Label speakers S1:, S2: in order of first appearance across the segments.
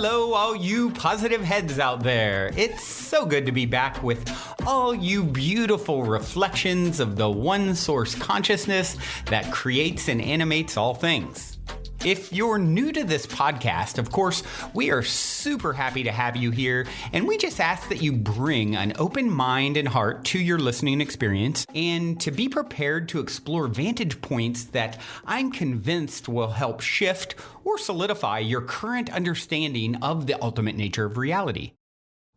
S1: Hello, all you positive heads out there. It's so good to be back with all you beautiful reflections of the one source consciousness that creates and animates all things. If you're new to this podcast, of course, we are super happy to have you here, and we just ask that you bring an open mind and heart to your listening experience and to be prepared to explore vantage points that I'm convinced will help shift or solidify your current understanding of the ultimate nature of reality.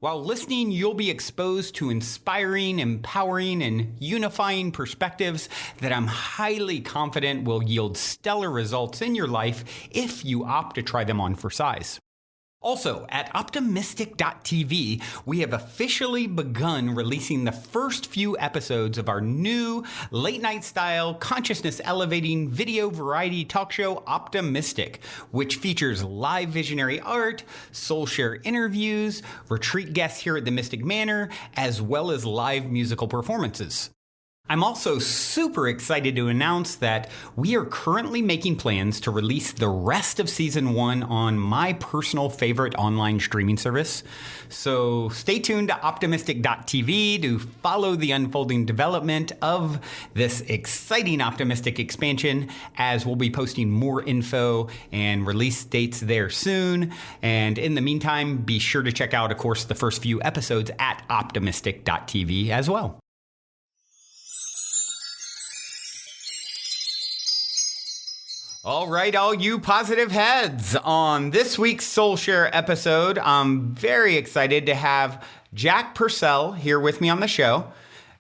S1: While listening, you'll be exposed to inspiring, empowering, and unifying perspectives that I'm highly confident will yield stellar results in your life if you opt to try them on for size. Also, at optimistic.tv, we have officially begun releasing the first few episodes of our new late-night style, consciousness-elevating video variety talk show, Optimistic, which features live visionary art, soul share interviews, retreat guests here at the Mystic Manor, as well as live musical performances. I'm also super excited to announce that we are currently making plans to release the rest of Season 1 on my personal favorite online streaming service. So stay tuned to optimistic.tv to follow the unfolding development of this exciting Optimistic expansion, as we'll be posting more info and release dates there soon. And in the meantime, be sure to check out, of course, the first few episodes at optimistic.tv as well. All right, all you positive heads. On this week's Soul Share episode, I'm very excited to have Jach Pursel here with me on the show.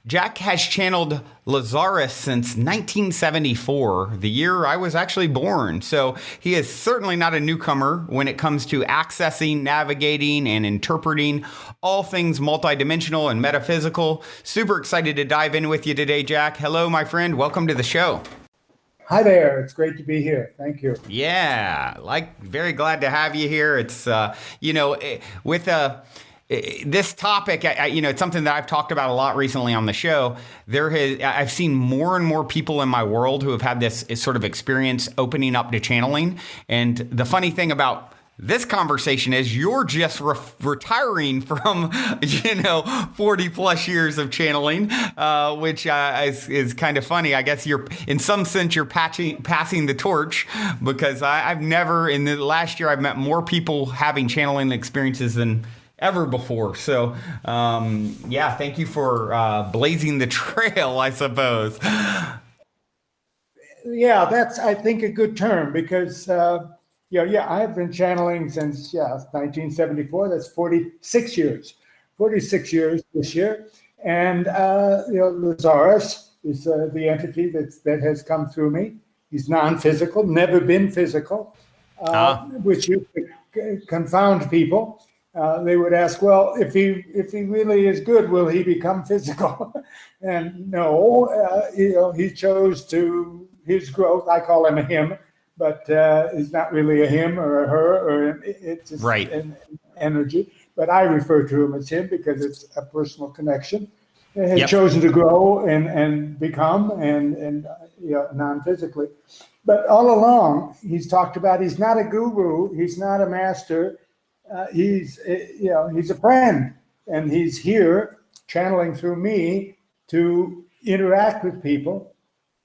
S1: Jach has channeled Lazaris since 1974, the year I was actually born. So he is certainly not a newcomer when it comes to accessing, navigating, and interpreting all things multidimensional and metaphysical. Super excited to dive in with you today, Jach. Hello, my friend. Welcome to the show.
S2: Hi there. It's great to be here. Thank you.
S1: Yeah, very glad to have you here. It's, with this topic, it's something that I've talked about a lot recently on the show. I've seen more and more people in my world who have had this sort of experience opening up to channeling. And the funny thing about this conversation is you're just retiring from, 40 plus years of channeling, which is kind of funny. I guess in some sense, you're passing the torch, because I've never, in the last year, I've met more people having channeling experiences than ever before. So, thank you for blazing the trail, I suppose.
S2: Yeah, that's, I think, a good term, because I've been channeling since 1974. That's 46 years. 46 years this year. And Lazaris is the entity that has come through me. He's non-physical, never been physical, which used to confound people. They would ask, well, if he really is good, will he become physical? And no, he chose to his growth. I call him a him. But it's not really a him or a her, or it's just an energy. But I refer to him as him because it's a personal connection. It has chosen to grow and become and non-physically. But all along, he's talked about he's not a guru, he's not a master. He's a friend, and he's here channeling through me to interact with people,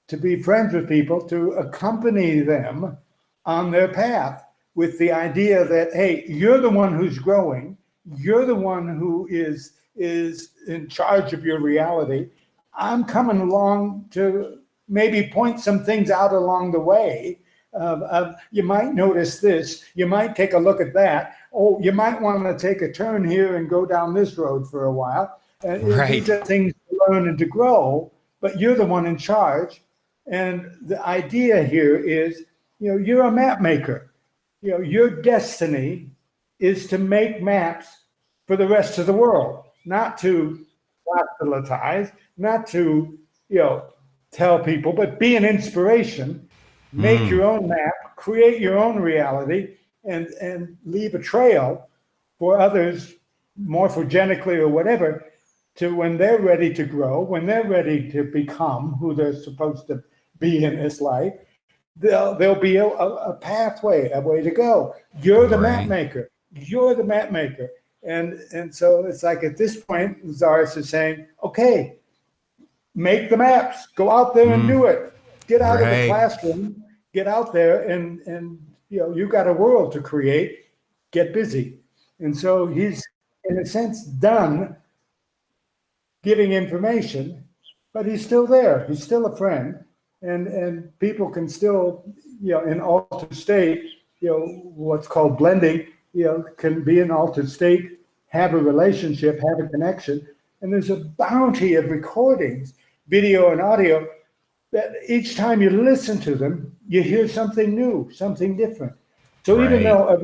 S2: to be friends with people, to accompany them on their path with the idea that, hey, you're the one who's growing. You're the one who is in charge of your reality. I'm coming along to maybe point some things out along the way. You might notice this. You might take a look at that. Oh, you might want to take a turn here and go down this road for a while. These are things to learn and to grow, but you're the one in charge. And the idea here is, you're a map maker. Your destiny is to make maps for the rest of the world, not to proselytize, not to, tell people, but be an inspiration, make your own map, create your own reality, and leave a trail for others, morphogenically or whatever, to when they're ready to grow, when they're ready to become who they're supposed to be in this life, there'll be a pathway, a way to go. You're the map maker. you're the map maker. And so it's like at this point, Lazaris is saying, okay, make the maps, go out there and do it. Get out of the
S1: Right.
S2: classroom, get out there and you've got a world to create, get busy. And so he's in a sense done giving information, but he's still there. He's still a friend. And people can still, in altered state, what's called blending, can be in altered state, have a relationship, have a connection. And there's a bounty of recordings, video and audio, that each time you listen to them, you hear something new, something different. So even though a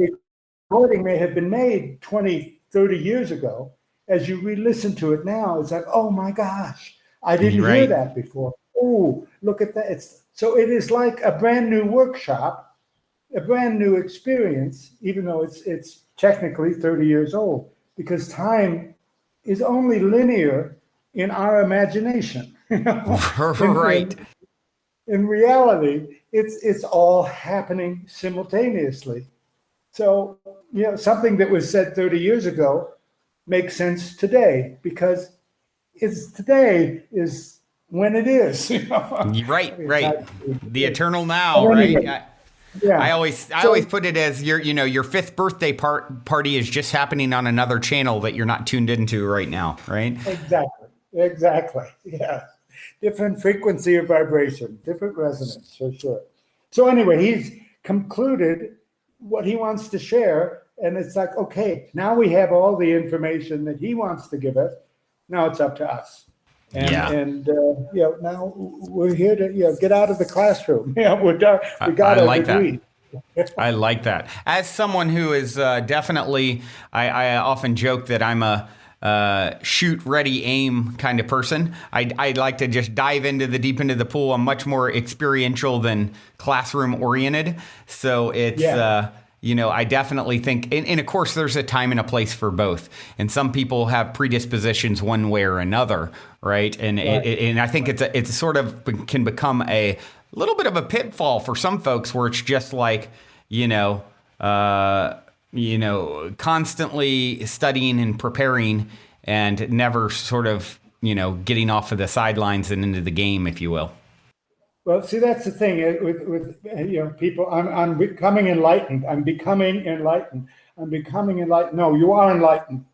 S2: recording may have been made 20, 30 years ago, as you re-listen to it now, it's like, oh my gosh, I didn't hear that before. Oh, look at that. So it is like a brand new workshop, a brand new experience, even though it's technically 30 years old, because time is only linear in our imagination.
S1: Right.
S2: In reality, it's all happening simultaneously. So, something that was said 30 years ago makes sense today because today is when it is.
S1: Right. The eternal now,
S2: But
S1: right?
S2: anyway, yeah.
S1: I always put it as your fifth birthday party is just happening on another channel that you're not tuned into right now, right?
S2: Exactly. Yeah. Different frequency of vibration, different resonance, for sure. So anyway, he's concluded what he wants to share. And it's like, okay, now we have all the information that he wants to give us. Now it's up to us. And now we're here to get out of the classroom. We got our degree.
S1: I like that. As someone who is definitely, I often joke that I'm a shoot, ready, aim kind of person. I like to just dive into the deep into the pool. I'm much more experiential than classroom oriented. So it's, I definitely think, and of course there's a time and a place for both. And some people have predispositions one way or another, right? And and I think it's sort of can become a little bit of a pitfall for some folks where it's just like, constantly studying and preparing and never sort of, getting off of the sidelines and into the game, if you will.
S2: Well, see, that's the thing with people. I'm becoming enlightened. I'm becoming enlightened. I'm becoming enlightened. No, you are enlightened.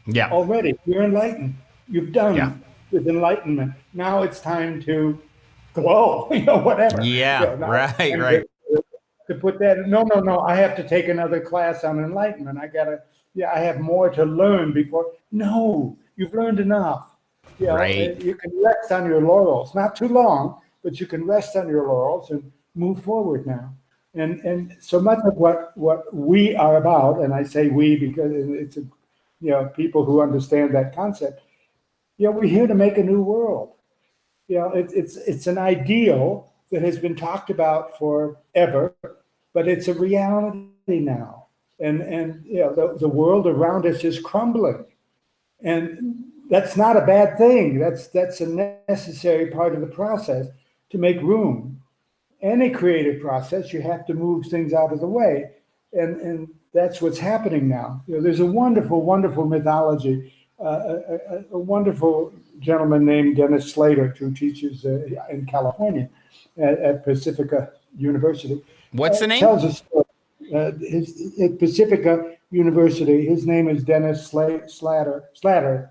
S1: Yeah.
S2: Already, you're enlightened. You've done with enlightenment. Now it's time to glow. Whatever.
S1: Yeah. Right.
S2: To put that, no. I have to take another class on enlightenment. I have more to learn before. No, you've learned enough.
S1: Right.
S2: You can rest on your laurels. Not too long, but you can rest on your laurels and move forward now. And so much of what we are about, and I say we because it's people who understand that concept. We're here to make a new world. It's an ideal that has been talked about forever, but it's a reality now. And the world around us is crumbling, and that's not a bad thing. That's a necessary part of the process to make room. Any creative process, you have to move things out of the way, and that's what's happening now. There's a wonderful, wonderful mythology. A wonderful gentleman named Dennis Slater, who teaches in California at Pacifica University.
S1: What's the name?
S2: Tells a story. At Pacifica University, his name is Dennis Slater. I can't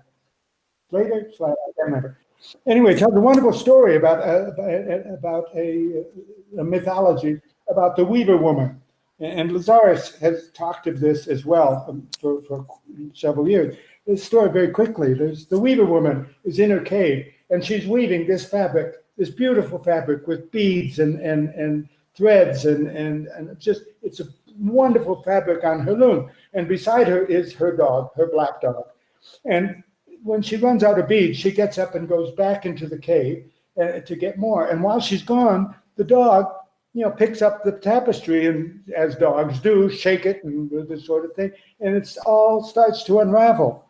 S2: remember. Anyway, tells a wonderful story about a mythology about the Weaver woman. And Lazaris has talked of this as well for several years. This story very quickly. There's the Weaver woman is in her cave, and she's weaving this fabric, this beautiful fabric with beads and threads, and just it's a wonderful fabric on her loom. And beside her is her dog, her black dog. And when she runs out of beads, she gets up and goes back into the cave to get more. And while she's gone, the dog picks up the tapestry and, as dogs do, shake it and this sort of thing. And it all starts to unravel.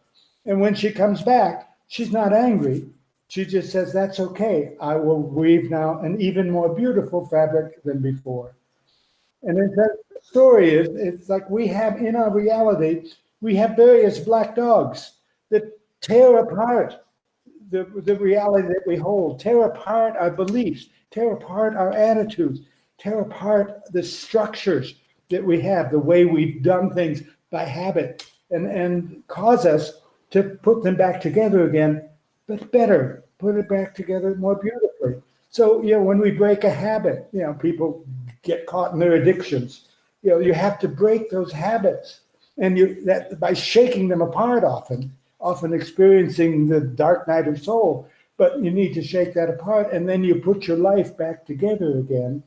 S2: And when she comes back, she's not angry. She just says, that's okay. I will weave now an even more beautiful fabric than before. And then the story is, it's like we have in our reality, we have various black dogs that tear apart the reality that we hold, tear apart our beliefs, tear apart our attitudes, tear apart the structures that we have, the way we've done things by habit, and cause us to put them back together again, but better, put it back together more beautifully. So, when we break a habit, people get caught in their addictions. You have to break those habits, and that by shaking them apart often experiencing the dark night of soul. But you need to shake that apart, and then you put your life back together again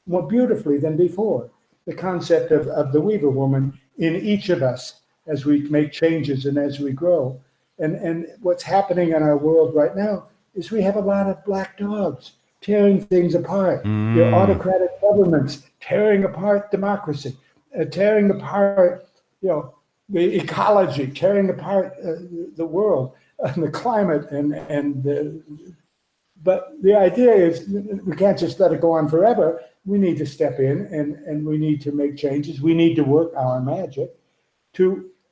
S2: more beautifully than before. The concept of the Weaver Woman in each of us as we make changes and as we grow. And what's happening in our world right now is we have a lot of black dogs tearing things apart. Your autocratic governments tearing apart democracy, tearing apart, the ecology, tearing apart the world and the climate, but the idea is we can't just let it go on forever. We need to step in and we need to make changes. We need to work our magic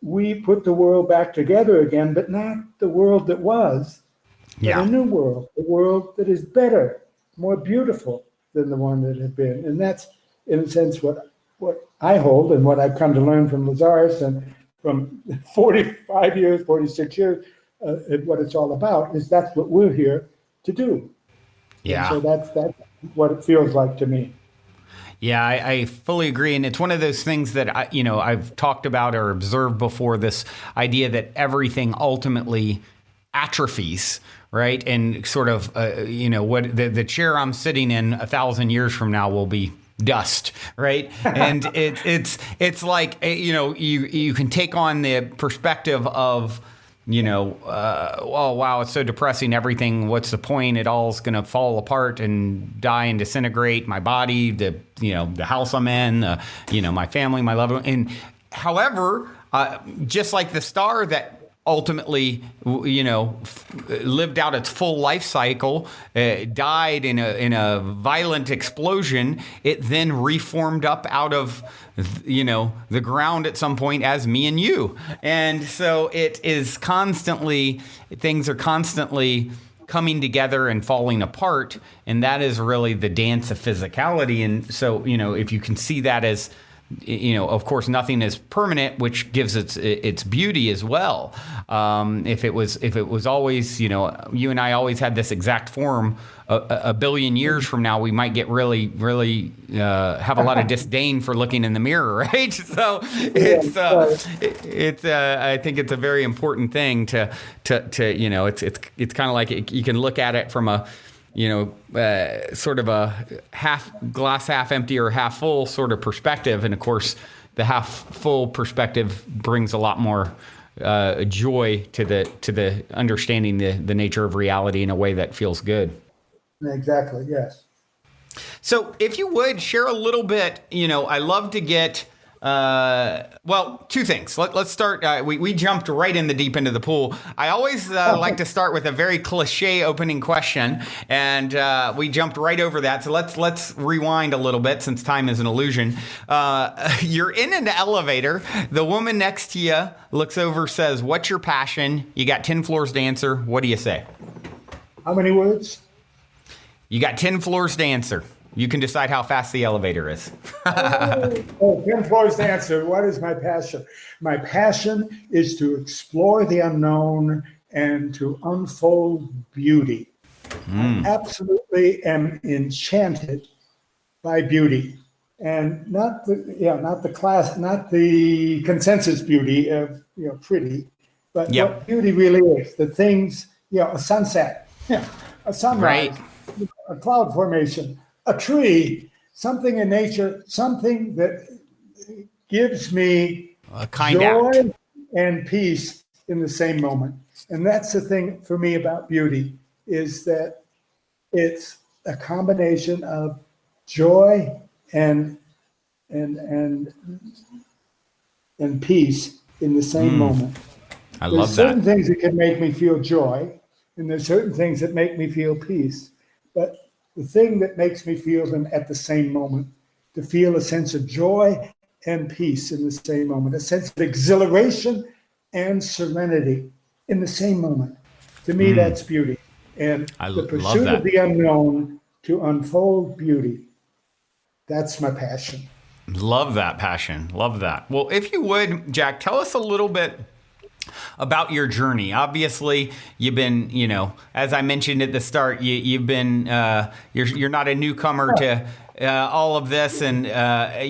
S2: we put the world back together again, but not the world that was, but a new world, a world that is better, more beautiful than the one that had been. And that's, in a sense, what I hold and what I've come to learn from Lazaris and from 45 years, 46 years, what it's all about is that's what we're here to do. Yeah. And so that's what it feels like to me.
S1: Yeah, I fully agree. And it's one of those things that, I've talked about or observed before, this idea that everything ultimately atrophies, right? And sort of, what the chair I'm sitting in 1,000 years from now will be dust, right? And it's like, you can take on the perspective of, oh, wow, it's so depressing. Everything, what's the point? It all's going to fall apart and die and disintegrate. My body, the house I'm in, my family, my loved one. And however, just like the star that ultimately, lived out its full life cycle, died in a violent explosion, it then reformed up out of, the ground at some point as me and you. And so things are constantly coming together and falling apart. And that is really the dance of physicality. And so, if you can see that as, of course, nothing is permanent, which gives its beauty as well. If it was always, you and I always had this exact form, a billion years from now, we might get really, really have a lot of disdain for looking in the mirror, right? So it's I think it's a very important thing to it's kind of like you can look at it from a sort of a glass half empty or half full sort of perspective. And of course, the half full perspective brings a lot more joy to the understanding the nature of reality in a way that feels good.
S2: Exactly. Yes.
S1: So if you would share a little bit, I love to get, two things. Let's start. We jumped right in the deep end of the pool. I always like to start with a very cliche opening question, and we jumped right over that. So let's rewind a little bit since time is an illusion. You're in an elevator. The woman next to you looks over, says, "What's your passion?" You got 10 floors to answer. What do you say?
S2: How many words?
S1: You got 10 floors to answer. You can decide how fast the elevator is.
S2: 10 floors to answer. What is my passion? My passion is to explore the unknown and to unfold beauty. I absolutely am enchanted by beauty, and not the consensus beauty of pretty, but what beauty really is. The things, a sunset, a sunrise. Right. A cloud formation, a tree, something in nature, something that gives me joy and peace in the same moment. And that's the thing for me about beauty, is that it's a combination of joy and peace in the same moment.
S1: I love that.
S2: There's certain things that can make me feel joy, and there's certain things that make me feel peace. But the thing that makes me feel them at the same moment to feel a sense of joy and peace in the same moment, a sense of exhilaration and serenity in the same moment. To me, that's beauty. And
S1: I
S2: the
S1: love
S2: pursuit of
S1: that.
S2: the unknown to unfold beauty, that's my passion.
S1: Love that passion. Love that. Well, if you would, Jach, tell us a little bit about your journey. Obviously, you've been, as I mentioned at the start, you've been, you're not a newcomer to all of this, and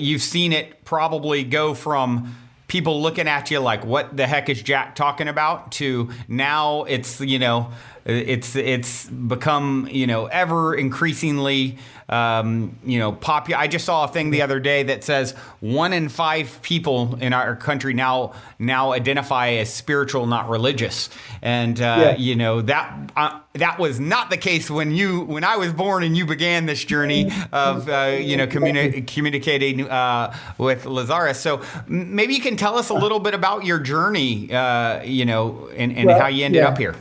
S1: you've seen it probably go from people looking at you like, what the heck is Jach talking about, to now it's, it's become, ever increasingly, popular. I just saw a thing the other day that says 1 in 5 people in our country now identify as spiritual, not religious. And, that was not the case when I was born and you began this journey of, communicating, with Lazaris. So maybe you can tell us a little bit about your journey, and how you ended up here.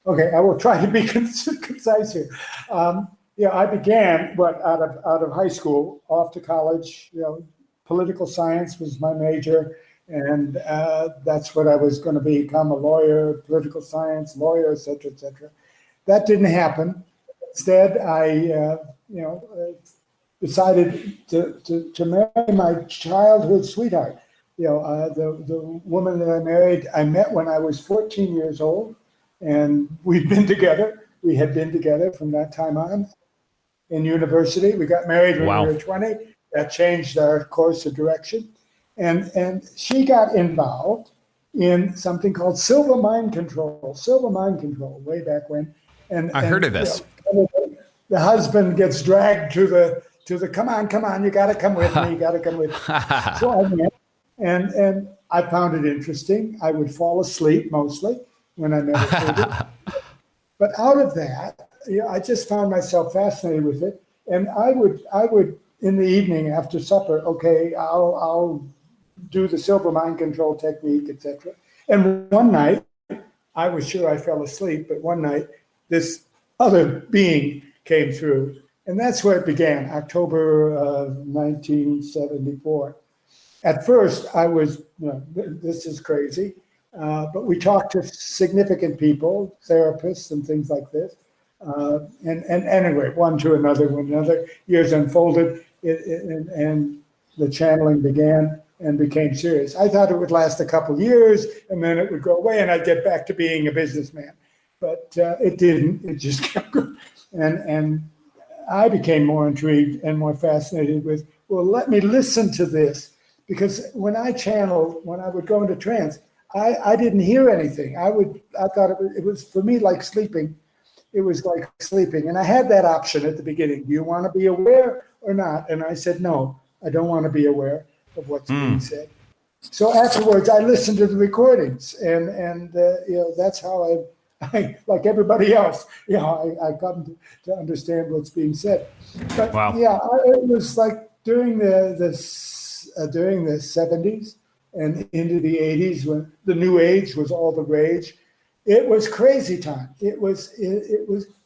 S2: Okay, I will try to be concise here. I began out of high school, off to college. Political science was my major, and that's what I was going to become, a lawyer, political science lawyer, et cetera, et cetera. That didn't happen. Instead, I decided to marry my childhood sweetheart. The woman that I married, I met when I was 14 years old. And we've been together. We had been together from that time on in university. We got married when we were 20. That changed our course of direction. And she got involved in something called silver mind control way back when. And
S1: I heard of this.
S2: The husband gets dragged to the come on, you got to come with me. So I went, and I found it interesting. I would fall asleep mostly when I meditated. But out of that, I just found myself fascinated with it. And I would in the evening after supper, okay, I'll do the silver mind control technique, etc. And one night, I was sure I fell asleep, but one night, this other being came through. And that's where it began, October of 1974. At first, I was, this is crazy. But we talked to significant people, therapists and things like this. And anyway, one to another, years unfolded, and the channeling began and became serious. I thought it would last a couple years and then it would go away and I'd get back to being a businessman. But it didn't. It just kept going. And I became more intrigued and more fascinated with, well, let me listen to this. Because when I would go into trance, I didn't hear anything. I thought it was for me like sleeping. It was like sleeping. And I had that option at the beginning. Do you want to be aware or not? And I said, no, I don't want to be aware of what's being said. So afterwards, I listened to the recordings, and that's how I like everybody else, I come to understand what's being said. But
S1: wow.
S2: It was like during the 70s and into the 80s when the New Age was all the rage. It was crazy time. It was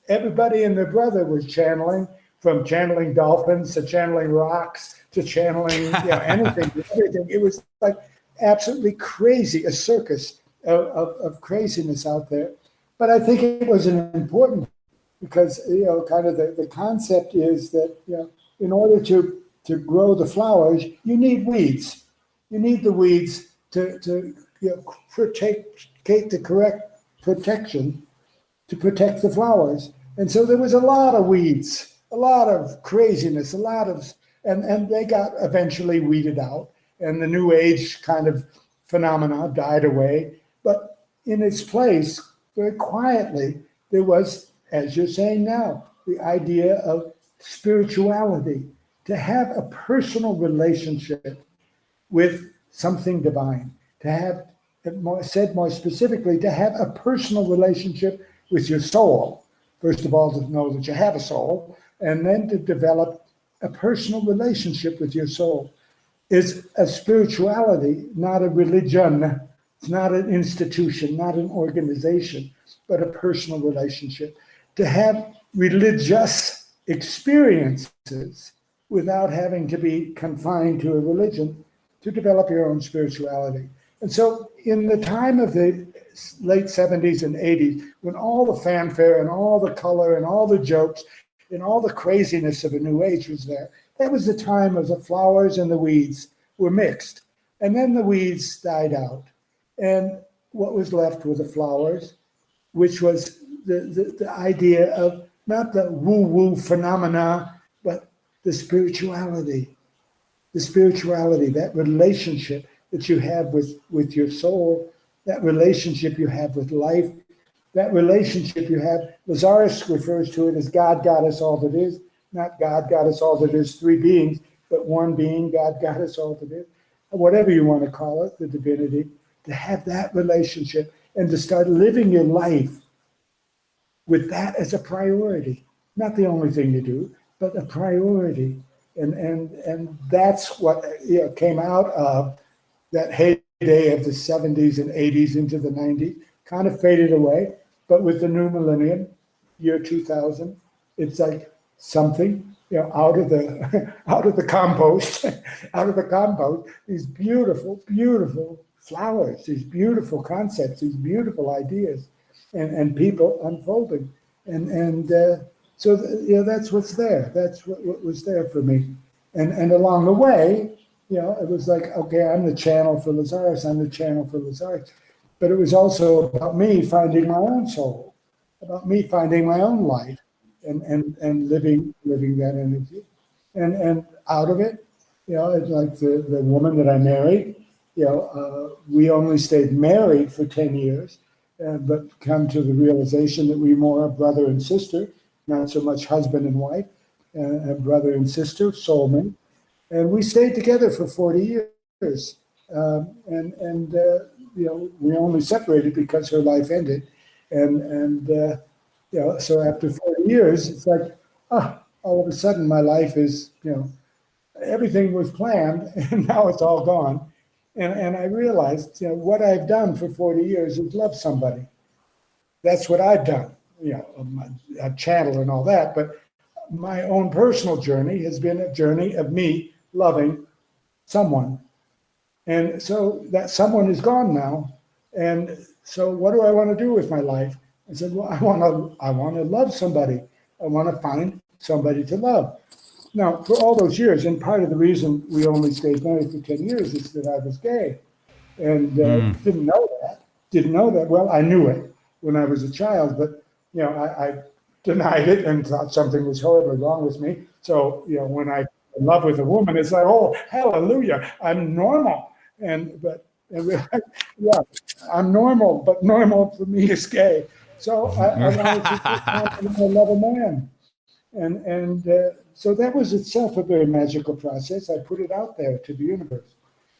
S2: everybody and their brother was channeling, from channeling dolphins to channeling rocks to channeling anything, everything. It was like absolutely crazy, a circus of craziness out there. But I think it was an important, because kind of the concept is that in order to grow the flowers, you need weeds. You need the weeds to take the correct protection to protect the flowers. And so there was a lot of weeds, a lot of craziness, and they got eventually weeded out. And the New Age kind of phenomena died away. But in its place, very quietly, there was, as you're saying now, the idea of spirituality, to have a personal relationship with something divine, to have, said more specifically, to have a personal relationship with your soul. First of all, to know that you have a soul, and then to develop a personal relationship with your soul. Is a spirituality, not a religion. It's not an institution, not an organization, but a personal relationship. To have religious experiences without having to be confined to a religion, to develop your own spirituality. And so in the time of the late 70s and 80s, when all the fanfare and all the color and all the jokes and all the craziness of a new age was there, that was the time of the flowers and the weeds were mixed. And then the weeds died out. And what was left were the flowers, which was the idea of not the woo-woo phenomena, but the spirituality, that relationship that you have with your soul, that relationship you have with life, that relationship you have. Lazaris refers to it as God got us all that is, not God got us all that is three beings, but one being, God got us all that is, whatever you want to call it, the divinity, to have that relationship and to start living your life with that as a priority. Not the only thing you do, but a priority. And that's what came out of that heyday of the 70s and 80s into the 90s, kind of faded away. But with the new millennium, year 2000, it's like something, out of the compost, these beautiful, beautiful flowers, these beautiful concepts, these beautiful ideas, and people unfolding. So that's what's there. That's what was there for me. And along the way, it was like, okay, I'm the channel for Lazaris. But it was also about me finding my own soul, about me finding my own life, and living that energy. And out of it, it's like the woman that I married. We only stayed married for 10 years, but come to the realization that we more are brother and sister, not so much husband and wife, brother and sister, soulmate. And we stayed together for 40 years. We only separated because her life ended. So after 40 years, it's like, all of a sudden my life is, everything was planned and now it's all gone. And I realized, what I've done for 40 years is love somebody. That's what I've done, a channel and all that. But my own personal journey has been a journey of me loving someone. And so that someone is gone now. And so what do I want to do with my life? I said, well, I want to love somebody. I want to find somebody to love. Now, for all those years, and part of the reason we only stayed married for 10 years is that I was gay. And didn't know that. Well, I knew it when I was a child, but, I denied it and thought something was horribly wrong with me. So, when I in love with a woman, it's like, oh, hallelujah, I'm normal. I'm normal, but normal for me is gay. So I wanted to love a man. So that was itself a very magical process. I put it out there to the universe.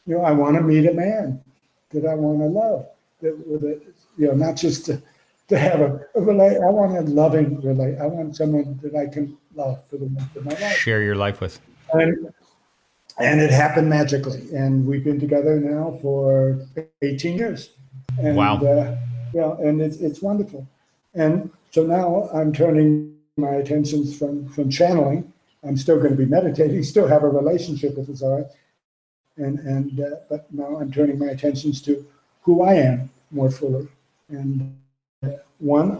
S2: I want to meet a man that I want to love. Not just to have a relate. I want a loving relate. I want someone that I can love for the rest of my life.
S1: Share your life with.
S2: And it happened magically. And we've been together now for 18 years. And,
S1: wow.
S2: And it's wonderful. And so now I'm turning my attentions from channeling. I'm still going to be meditating, still have a relationship with Lazaris. But now I'm turning my attentions to who I am more fully. And one,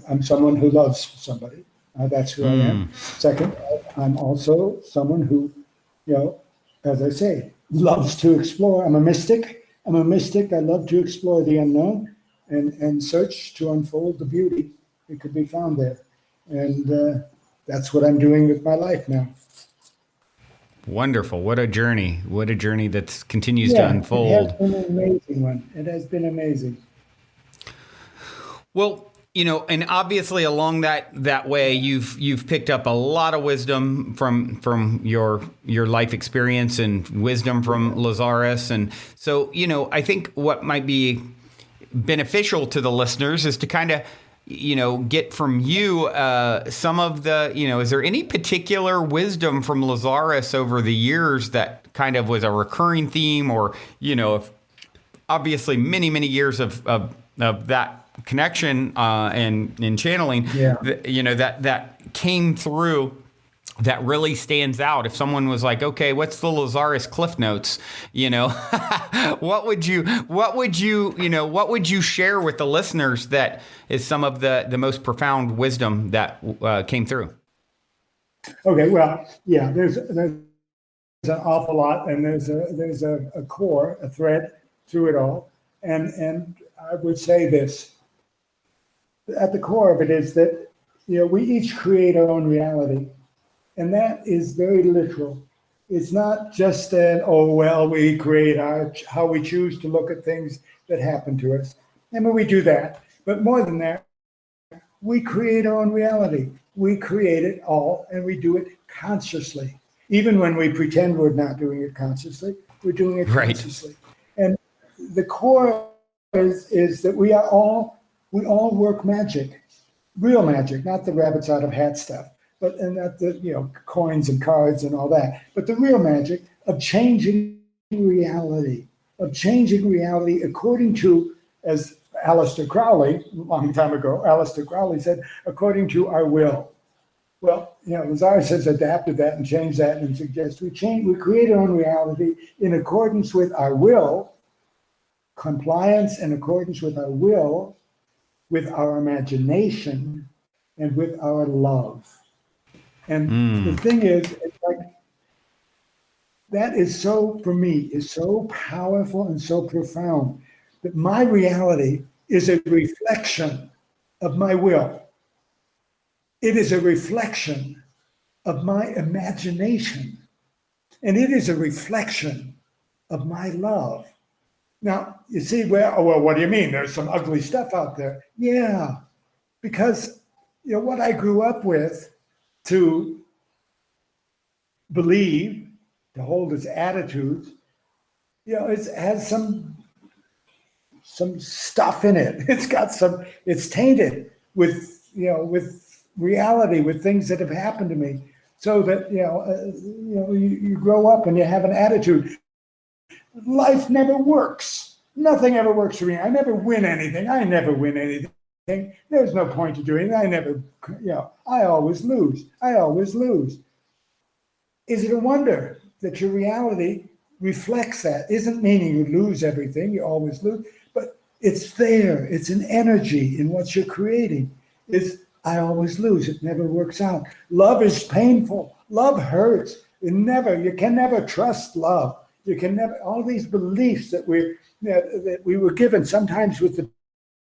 S2: I'm someone who loves somebody. That's who I am. Second, I'm also someone who, as I say, loves to explore. I'm a mystic. I love to explore the unknown and search to unfold the beauty that could be found there. And that's what I'm doing with my life now.
S1: Wonderful. What a journey that continues to unfold.
S2: It has been an amazing one. It has been amazing.
S1: Well, and obviously along that way, you've picked up a lot of wisdom from your life experience and wisdom from Lazaris. And so, I think what might be beneficial to the listeners is to kind of, get from you some of the, is there any particular wisdom from Lazaris over the years that kind of was a recurring theme, or, obviously many, many years of that connection and in channeling, that came through that really stands out? If someone was like, okay, what's the Lazaris Cliff Notes, what would you share with the listeners that is some of the most profound wisdom that came through?
S2: Okay, well, yeah, there's an awful lot, and there's a core, a thread through it all. And I would say this, at the core of it is that, we each create our own reality. And that is very literal. It's not just we create how we choose to look at things that happen to us. I mean, we do that. But more than that, we create our own reality. We create it all, and we do it consciously. Even when we pretend we're not doing it consciously, we're doing it consciously. And the core is that we all work magic, real magic, not the rabbits out of hat stuff, but and not the coins and cards and all that, but the real magic of changing reality, according to, as Aleister Crowley, a long time ago, Aleister Crowley said, according to our will. Well, Lazaris has adapted that and changed that and suggests we create our own reality in accordance with our will, compliance in accordance with our will, with our imagination, and with our love. And the thing is, it's like, that is so, for me, is so powerful and so profound that my reality is a reflection of my will. It is a reflection of my imagination. And it is a reflection of my love. Now, you see, what do you mean? There's some ugly stuff out there. Yeah, because what I grew up with to believe, to hold as attitudes, it has some stuff in it. It's tainted with reality, with things that have happened to me. So that, you grow up and you have an attitude. Life never works. Nothing ever works for me. I never win anything. There's no point to doing it. I always lose. Is it a wonder that your reality reflects that? Isn't meaning you lose everything, you always lose, but it's there. It's an energy in what you're creating. I always lose. It never works out. Love is painful. Love hurts. You can never trust love. You can never, all these beliefs that we were given, sometimes with the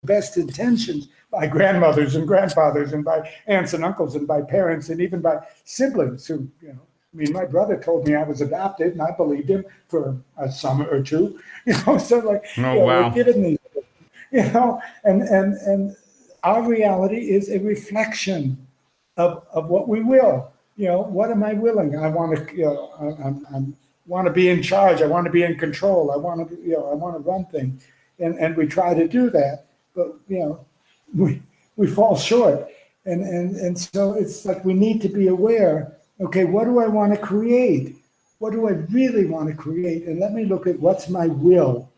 S2: best intentions, by grandmothers and grandfathers and by aunts and uncles and by parents and even by siblings who, my brother told me I was adopted, and I believed him for a summer or two, so like,
S1: wow.
S2: We're given these, and our reality is a reflection of what we will. What am I willing? I want to, I want to be in charge. I want to be in control. I want to, I want to run things, and we try to do that, but we fall short, and so it's like we need to be aware. Okay, what do I want to create? What do I really want to create? And let me look at what's my will,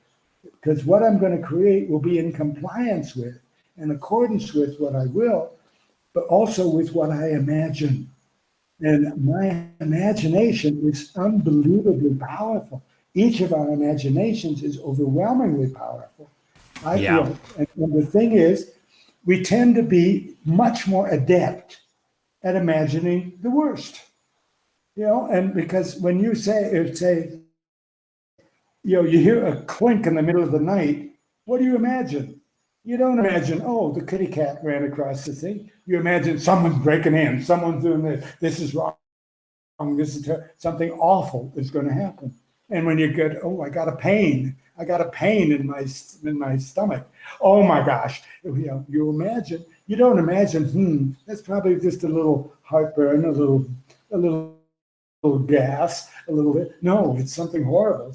S2: because what I'm going to create will be in compliance with, in accordance with what I will, but also with what I imagine. And my imagination is unbelievably powerful. Each of our imaginations is overwhelmingly powerful. And the thing is, we tend to be much more adept at imagining the worst. And because when you say, you hear a clink in the middle of the night, what do you imagine? You don't imagine, the kitty cat ran across the thing. You imagine someone's breaking in, someone's doing this. This is wrong. This is something awful is going to happen. And when you get, I got a pain in my stomach. Oh my gosh! You imagine. You don't imagine. That's probably just a little heartburn, a little gas, a little bit. No, it's something horrible.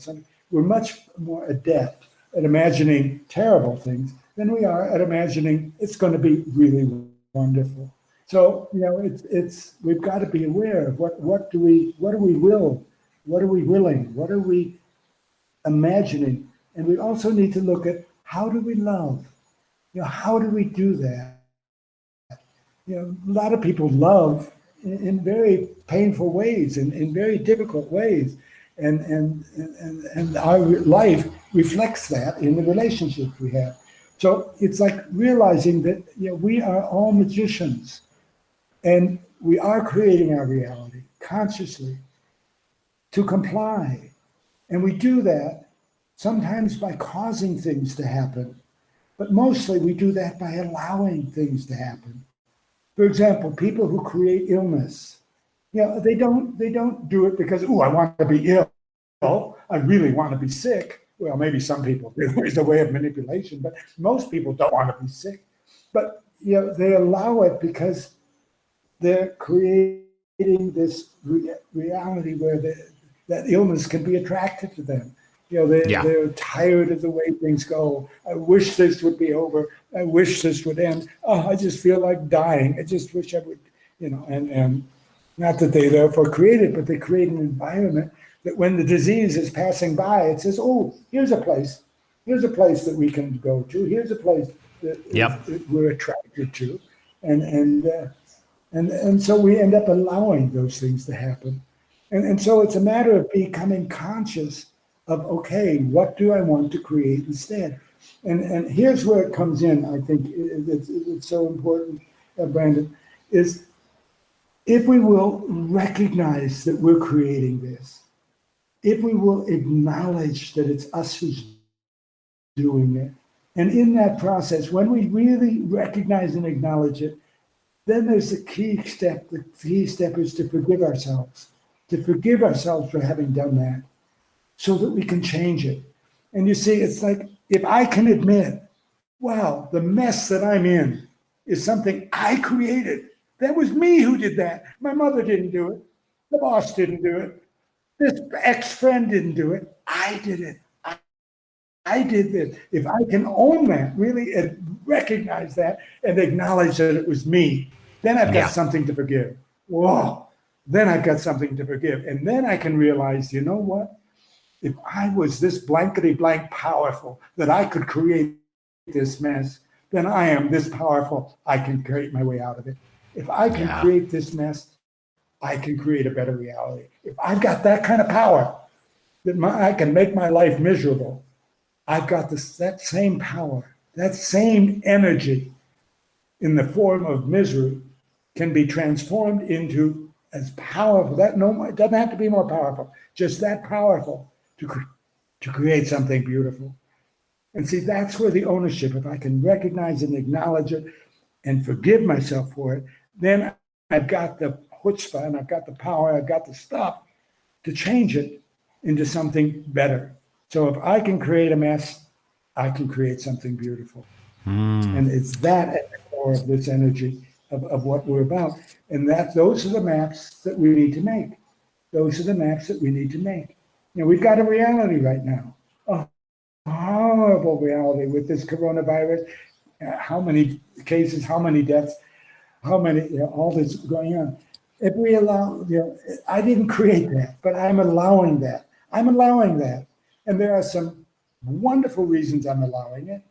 S2: We're much more adept at imagining terrible things than we are at imagining it's going to be really wonderful. So we've got to be aware of what do we will, what are we willing, what are we imagining, and we also need to look at how do we love. How do we do that? A lot of people love in very painful ways, in very difficult ways. And our life reflects that in the relationships we have. So it's like realizing that we are all magicians, and we are creating our reality consciously to comply. And we do that sometimes by causing things to happen, but mostly we do that by allowing things to happen. For example, people who create illness, they don't do it because, I want to be ill. I really want to be sick. Well, maybe some people do. It's a way of manipulation, but most people don't want to be sick. But they allow it because they're creating this reality where that illness can be attractive to them. They're tired of the way things go. I wish this would be over. I wish this would end. Oh, I just feel like dying. I just wish I would, and not that they therefore create it, but they create an environment that when the disease is passing by, it says, oh, here's a place that we can go to. Here's a place that we're attracted to. And so we end up allowing those things to happen. And so it's a matter of becoming conscious of, okay, what do I want to create instead? And here's where it comes in, I think it's so important, Brandon, is if we will recognize that we're creating this, if we will acknowledge that it's us who's doing it, and in that process, when we really recognize and acknowledge it, then there's the key step. The key step is to forgive ourselves for having done that, so that we can change it. And you see, it's like, if I can admit, wow, the mess that I'm in is something I created. That was me who did that. My mother didn't do it. The boss didn't do it. This ex-friend didn't do it. I did it. I did this. If I can own that, really recognize that and acknowledge that it was me, then I've got something to forgive. Whoa, then I've got something to forgive. And then I can realize, you know what? If I was this blankety blank powerful that I could create this mess, then I am this powerful. I can create my way out of it. If I can create this mess, I can create a better reality. If I've got that kind of power that I can make my life miserable, I've got that same power, that same energy in the form of misery can be transformed into as powerful. It doesn't have to be more powerful, just that powerful to create something beautiful. And see, that's where the ownership, if I can recognize and acknowledge it and forgive myself for it, then I've got the chutzpah and I've got the power, I've got the stuff to change it into something better. So if I can create a mess, I can create something beautiful. And it's that at the core of this energy of what we're about. And those are the maps that we need to make. Those are the maps that we need to make. We've got a reality right now, a horrible reality with this coronavirus. How many cases, how many deaths, how many, all this going on. If we allow, I didn't create that, but I'm allowing that. I'm allowing that. And there are some wonderful reasons I'm allowing it.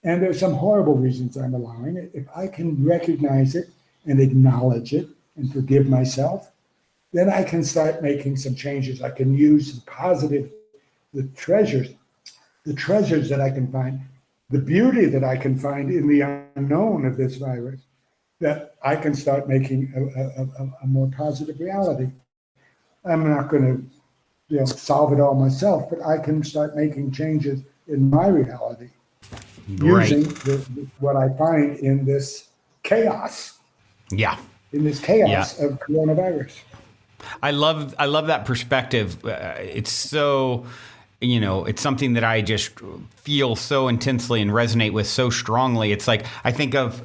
S2: And there's some horrible reasons I'm allowing it. If I can recognize it and acknowledge it and forgive myself, then I can start making some changes. I can use the positive, the treasures that I can find, the beauty that I can find in the unknown of this virus, that I can start making a more positive reality. I'm not going to solve it all myself, but I can start making changes in my reality using what I find in this chaos.
S1: Yeah.
S2: In this chaos of coronavirus.
S1: I love that perspective. It's so, it's something that I just feel so intensely and resonate with so strongly. It's like, I think of,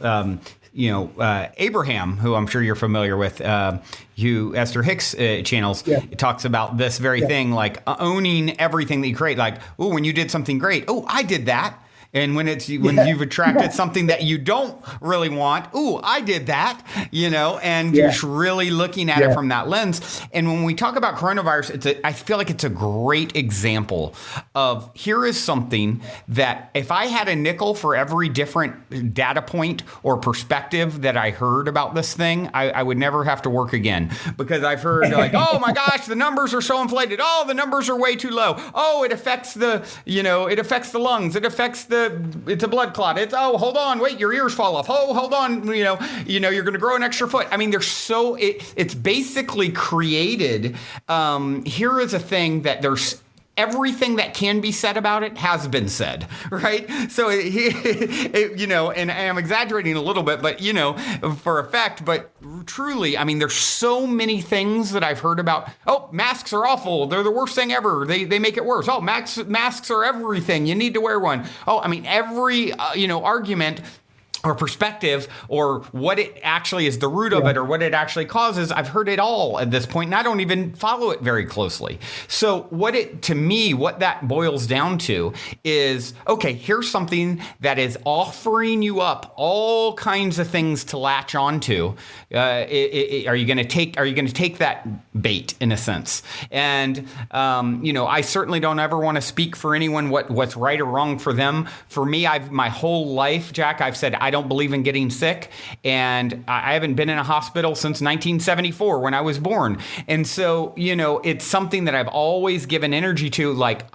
S1: Abraham, who I'm sure you're familiar with, Esther Hicks channels, it talks about this very thing, like owning everything that you create. Like, oh, when you did something great, oh, I did that. And when you've attracted something that you don't really want, ooh, I did that, and just really looking at it from that lens. And when we talk about coronavirus, I feel like it's a great example of, here is something that if I had a nickel for every different data point or perspective that I heard about this thing, I would never have to work again, because I've heard like, oh my gosh, the numbers are so inflated. Oh, the numbers are way too low. Oh, it affects the lungs. It affects it's a blood clot. Hold on, wait, your ears fall off. Oh, hold on, you're going to grow an extra foot. I mean, it's basically created. Here is a thing that there's everything that can be said about it has been said, right? So, and I'm exaggerating a little bit, but, for effect, but truly, I mean, there's so many things that I've heard about. Oh, masks are awful. They're the worst thing ever. They make it worse. Oh, masks are everything. You need to wear one. Oh, I mean, every, argument or perspective, or what it actually is, the root of it, or what it actually causes, I've heard it all at this point, and I don't even follow it very closely. So what that boils down to is, okay, here's something that is offering you up all kinds of things to latch onto. Are you going to take that bait, in a sense? And I certainly don't ever want to speak for anyone what's right or wrong for them. For me, my whole life, Jach, I've said I don't believe in getting sick, and I haven't been in a hospital since 1974 when I was born. And so, it's something that I've always given energy to. Like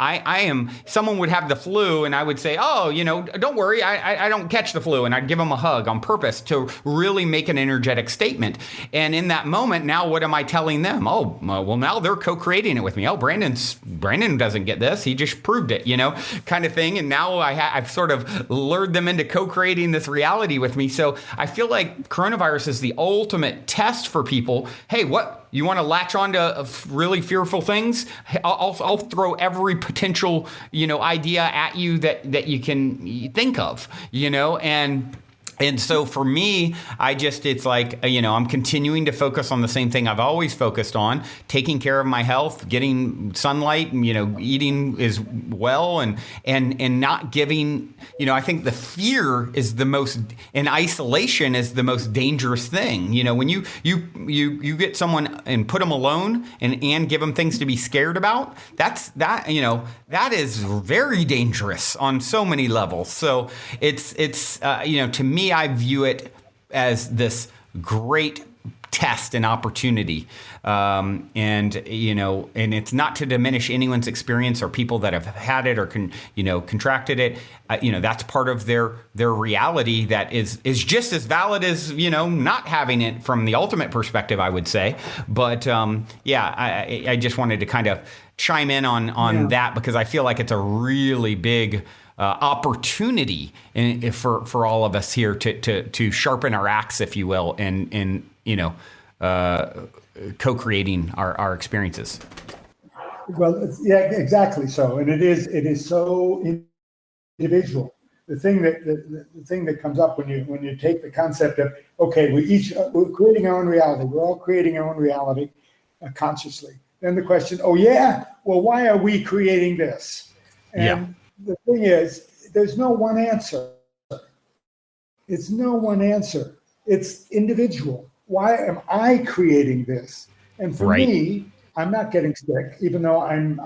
S1: someone would have the flu, and I would say, oh, don't worry, I don't catch the flu, and I'd give them a hug on purpose to really make an energetic statement. And in that moment, now what am I telling them? Oh, well, now they're co-creating it with me. Oh, Brandon doesn't get this. He just proved it, kind of thing. And now I've sort of lured them into co-creating this reality with me. So I feel like coronavirus is the ultimate test for people. Hey, what? You want to latch on to really fearful things? I'll throw every potential, idea at you that you can think of, And so for me, it's like, I'm continuing to focus on the same thing I've always focused on, taking care of my health, getting sunlight, eating as well, and not giving, I think the fear is the most, and isolation is the most dangerous thing. When you get someone and put them alone and give them things to be scared about, that is very dangerous on so many levels. So it's to me, I view it as this great test and opportunity. And it's not to diminish anyone's experience or people that have had it or contracted it. That's part of their reality that is just as valid as, not having it from the ultimate perspective, I would say. But I just wanted to kind of chime in on that, because I feel like it's a really big opportunity for all of us here to sharpen our axe, if you will, and co-creating our experiences.
S2: Well, yeah, exactly. So, and it is so individual. The thing that comes up when you take the concept of, okay, we're creating our own reality. We're all creating our own reality consciously. Then the question, well, why are we creating this? And the thing is, there's no one answer. It's no one answer. It's individual. Why am I creating this? And for me, I'm not getting sick, even though I'm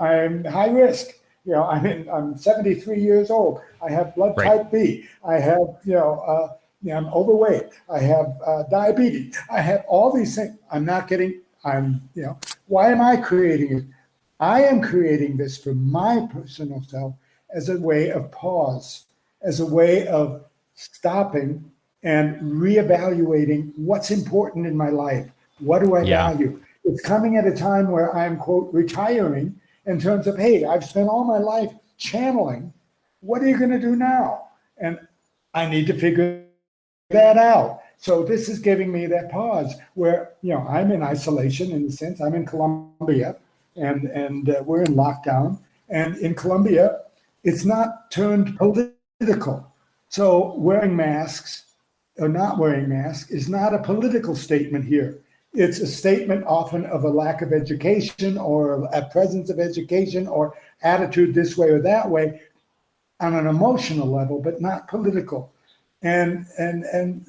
S2: high risk. I'm 73 years old. I have blood type B. I have, I'm overweight. I have diabetes. I have all these things. Why am I creating it? I am creating this for my personal self as a way of pause, as a way of stopping and reevaluating what's important in my life. What do I value? It's coming at a time where I'm, quote, retiring in terms of, hey, I've spent all my life channeling. What are you going to do now? And I need to figure that out. So this is giving me that pause where, I'm in isolation in a sense. I'm in Colombia and we're in lockdown. And in Colombia, it's not turned political. So wearing masks or not wearing masks is not a political statement here. It's a statement often of a lack of education or a presence of education or attitude this way or that way. on an emotional level, but not political. And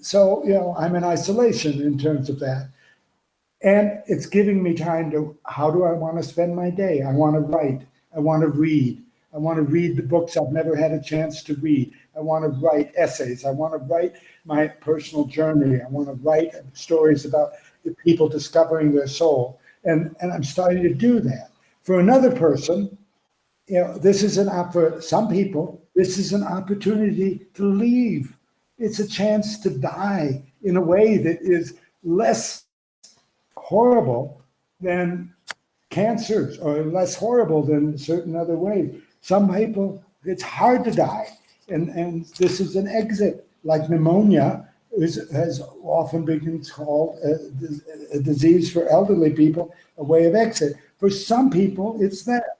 S2: so, I'm in isolation in terms of that. And it's giving me time to, how do I want to spend my day? I want to write. I want to read. I want to read the books I've never had a chance to read. I want to write essays. I want to write my personal journey. I want to write stories about the people discovering their soul. And I'm starting to do that. For another person, for some people, this is an opportunity to leave. It's a chance to die in a way that is less horrible than cancers, or less horrible than certain other ways. Some people, it's hard to die, and this is an exit. Like pneumonia has often been called a disease for elderly people, a way of exit. For some people, it's that.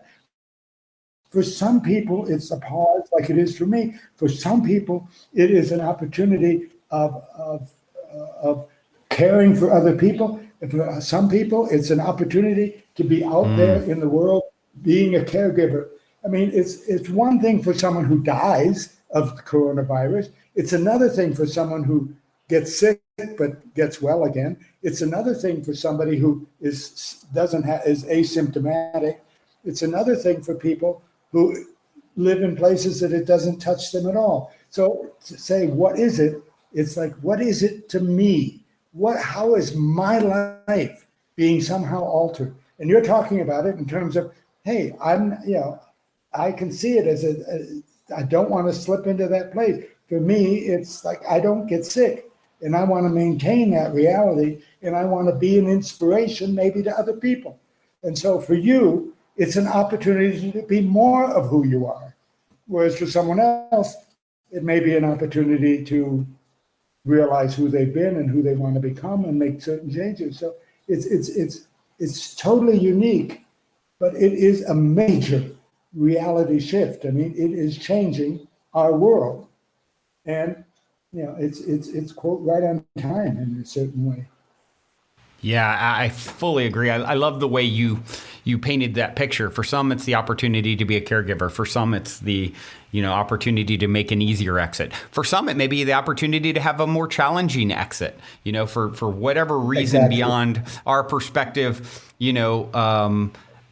S2: For some people, it's a pause, like it is for me. For some people, it is an opportunity of caring for other people. For some people, it's an opportunity to be out there in the world, being a caregiver. I mean, it's one thing for someone who dies of the coronavirus. It's another thing for someone who gets sick but gets well again. It's another thing for somebody who is asymptomatic. It's another thing for people who live in places that it doesn't touch them at all. So to say, what is it? It's like, what is it to me? How is my life being somehow altered? And you're talking about it in terms of, hey, I can see it as I don't want to slip into that place. For me, it's like, I don't get sick, and I want to maintain that reality, and I want to be an inspiration maybe to other people. And so for you, it's an opportunity to be more of who you are. Whereas for someone else, it may be an opportunity to realize who they've been and who they want to become and make certain changes. So it's totally unique, but it is a major reality shift. I mean, it is changing our world, and it's quote right on time in a certain way.
S1: Yeah, I fully agree. I love the way you painted that picture. For some, it's the opportunity to be a caregiver. For some, it's the opportunity to make an easier exit. For some, it may be the opportunity to have a more challenging exit. For whatever reason beyond our perspective.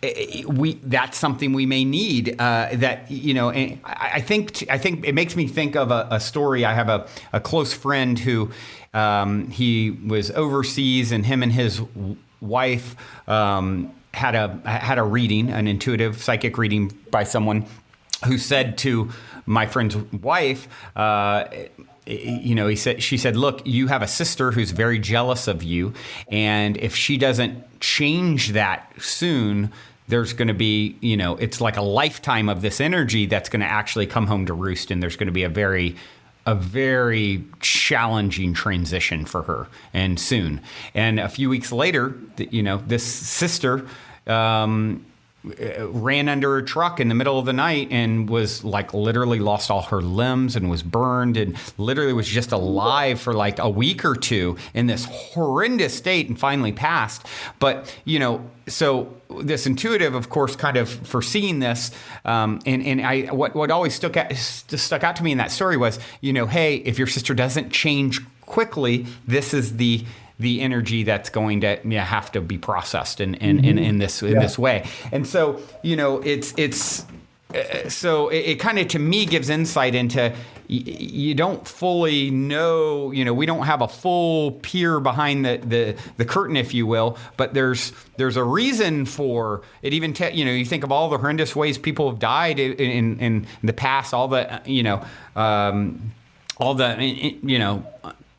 S1: That's something we may need. I think it makes me think of a story. I have a close friend who. He was overseas, and him and his wife had a reading, an intuitive psychic reading by someone who said to my friend's wife, she said, look, you have a sister who's very jealous of you, and if she doesn't change that soon, there's going to be, it's like a lifetime of this energy that's going to actually come home to roost, and there's going to be a very challenging transition for her, and soon. And a few weeks later, this sister ran under a truck in the middle of the night and was like literally lost all her limbs and was burned and literally was just alive for like a week or two in this horrendous state and finally passed. But, so this intuitive, of course, kind of foreseeing this, what always stuck out to me in that story was, hey, if your sister doesn't change quickly, this is the energy that's going to have to be processed in this way. And so, so it kind of, to me, gives insight into, you don't fully know, we don't have a full peer behind the curtain, if you will, but there's a reason for it. Even, you think of all the horrendous ways people have died in the past, all the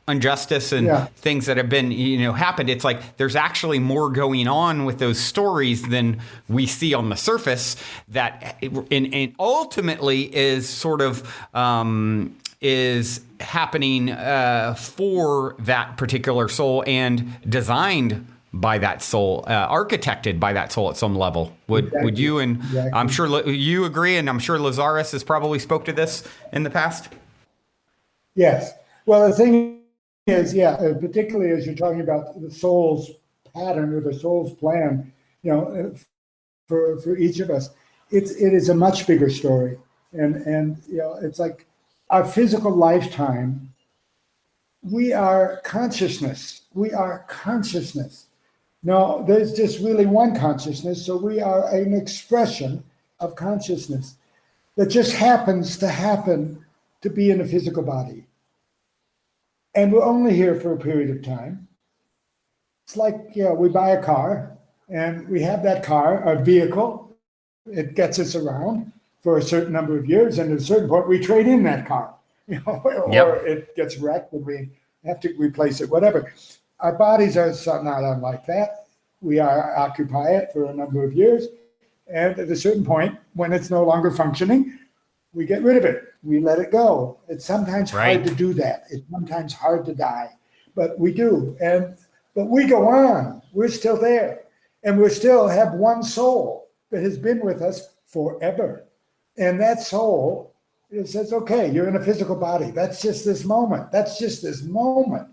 S1: injustice and things that have been, happened. It's like there's actually more going on with those stories than we see on the surface, that and ultimately is sort of is happening for that particular soul and designed by that soul, architected by that soul at some level. Would you, and I'm sure you agree, and I'm sure Lazaris has probably spoke to this in the past?
S2: Yes. Well, the thing is, particularly as you're talking about the soul's pattern or the soul's plan, for each of us, it is a much bigger story. And it's like our physical lifetime. We are consciousness. We are consciousness. No, there's just really one consciousness. So we are an expression of consciousness that just happens to happen to be in a physical body. And we're only here for a period of time. It's like, we buy a car and we have that car, our vehicle. It gets us around for a certain number of years. And at a certain point, we trade in that car, or it gets wrecked and we have to replace it, whatever. Our bodies are not unlike that. We occupy it for a number of years. And at a certain point, when it's no longer functioning, we get rid of it. We let it go. It's sometimes hard to do that. It's sometimes hard to die, but we do. But we go on. We're still there. And we still have one soul that has been with us forever. And that soul, it says, okay, you're in a physical body. That's just this moment. That's just this moment.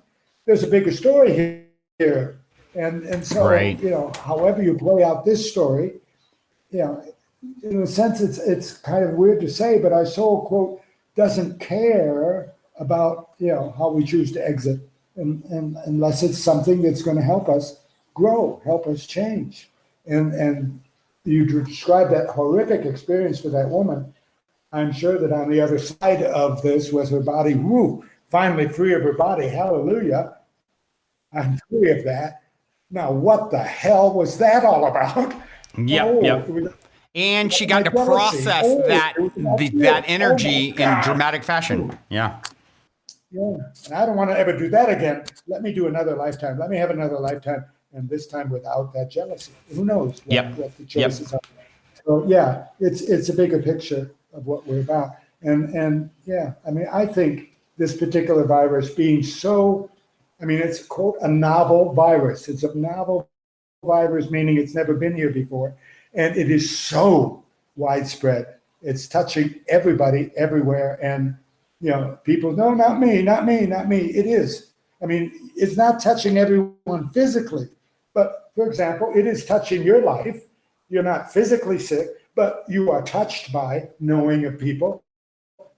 S2: There's a bigger story here. And so, however you play out this story, in a sense, it's kind of weird to say, but our soul, quote, doesn't care about, how we choose to exit, and unless it's something that's going to help us grow, help us change. And you described that horrific experience for that woman. I'm sure that on the other side of this was her body, finally free of her body. Hallelujah. I'm free of that. Now, what the hell was that all about?
S1: Yep. And she got to process that energy in dramatic fashion. Yeah.
S2: And I don't want to ever do that again. Let me do another lifetime. Let me have another lifetime, and this time without that jealousy. Who knows what the choices are? So it's a bigger picture of what we're about. And I think this particular virus being it's quote a novel virus. It's a novel virus, meaning it's never been here before. And it is so widespread. It's touching everybody everywhere. And, people, no, not me. It is. It's not touching everyone physically. But, for example, it is touching your life. You're not physically sick, but you are touched by knowing of people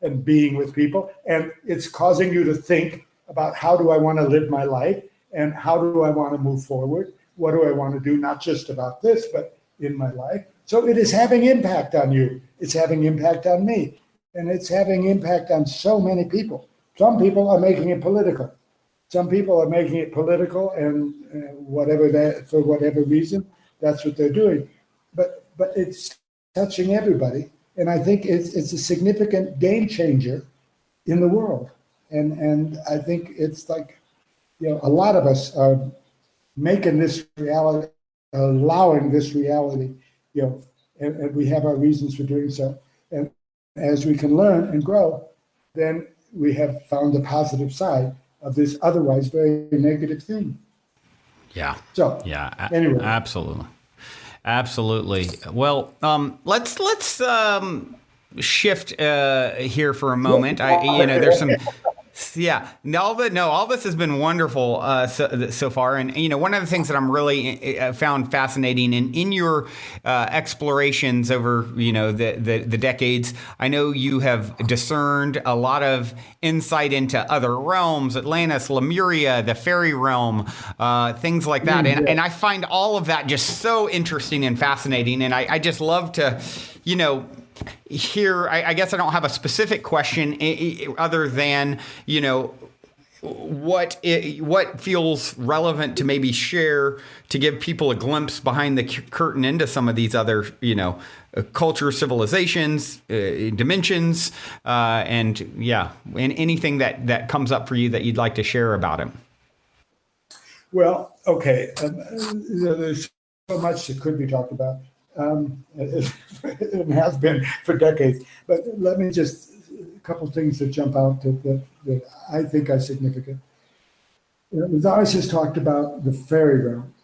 S2: and being with people. And it's causing you to think about how do I want to live my life and how do I want to move forward? What do I want to do? Not just about this, but in my life. So it is having impact on you. It's having impact on me. And it's having impact on so many people. Some people are making it political. Some people are making it political and for whatever reason, that's what they're doing. But it's touching everybody. And I think it's a significant game changer in the world. And I think it's like, a lot of us are making this reality, allowing this reality, and we have our reasons for doing so. And as we can learn and grow, then we have found the positive side of this otherwise very negative thing.
S1: Yeah.
S2: So anyway,
S1: absolutely. Well, let's shift here for a moment. There's some. Yeah, all this has been wonderful so far, and one of the things that I'm really found fascinating in your explorations over the decades, I know you have discerned a lot of insight into other realms, Atlantis, Lemuria, the fairy realm, things like that, and I find all of that just so interesting and fascinating, and I just love to, here, I guess I don't have a specific question other than, what feels relevant to maybe share to give people a glimpse behind the curtain into some of these other, cultures, civilizations, dimensions, and anything that comes up for you that you'd like to share about it.
S2: Well, okay. There's so much that could be talked about. It has been for decades. But let me just, a couple things that jump out that I think are significant. Lazaris has talked about the fairy realm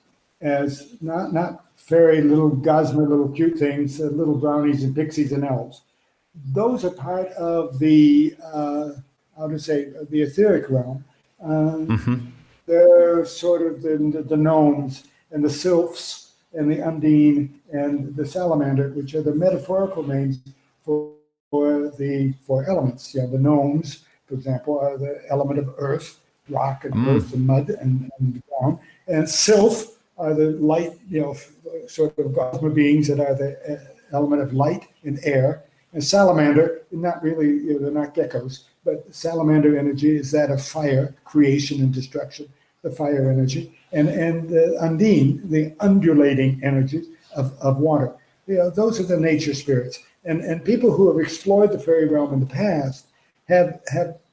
S2: as not fairy little gossamer, little cute things, little brownies and pixies and elves. Those are part of the, the etheric realm. They're sort of the gnomes and the sylphs and the undine and the salamander, which are the metaphorical names for the four elements. The gnomes, for example, are the element of earth, rock and earth and mud and ground. And sylph are the light, sort of cosmic beings that are the element of light and air. And salamander, not really, they're not geckos, but salamander energy is that of fire, creation and destruction, the fire energy. And the undine, the undulating energies of water. Those are the nature spirits. And people who have explored the fairy realm in the past have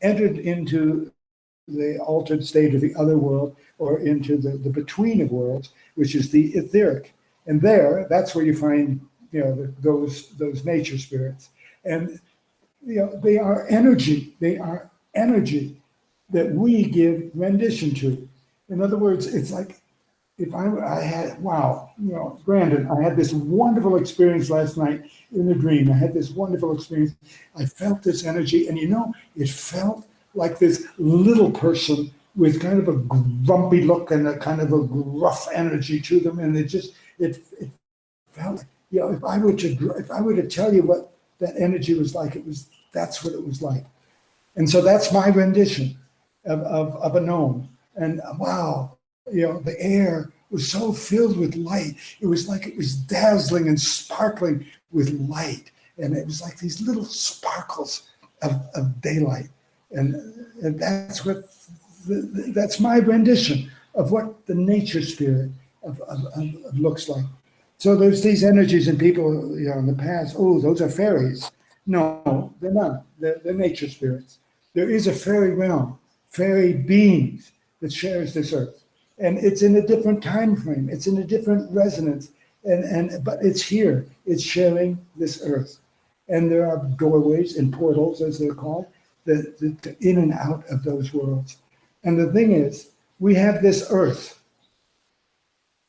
S2: entered into the altered state of the other world, or into the between of worlds, which is the etheric. And that's where you find those nature spirits. And they are energy. They are energy that we give rendition to. In other words, it's like if I had, Brandon, I had this wonderful experience last night in a dream. I had this wonderful experience. I felt this energy, and it felt like this little person with kind of a grumpy look and a kind of a gruff energy to them, and it felt like, if I were to tell you what that energy was like, that's what it was like. And so that's my rendition of a gnome. And wow, the air was so filled with light. It was like it was dazzling and sparkling with light. And it was like these little sparkles of daylight. And that's my rendition of what the nature spirit of looks like. So there's these energies in people, in the past, those are fairies. No, they're not. They're nature spirits. There is a fairy realm, fairy beings that shares this earth. And it's in a different time frame. It's in a different resonance. But it's here. It's sharing this earth. And there are doorways and portals, as they're called, that in and out of those worlds. And the thing is, we have this earth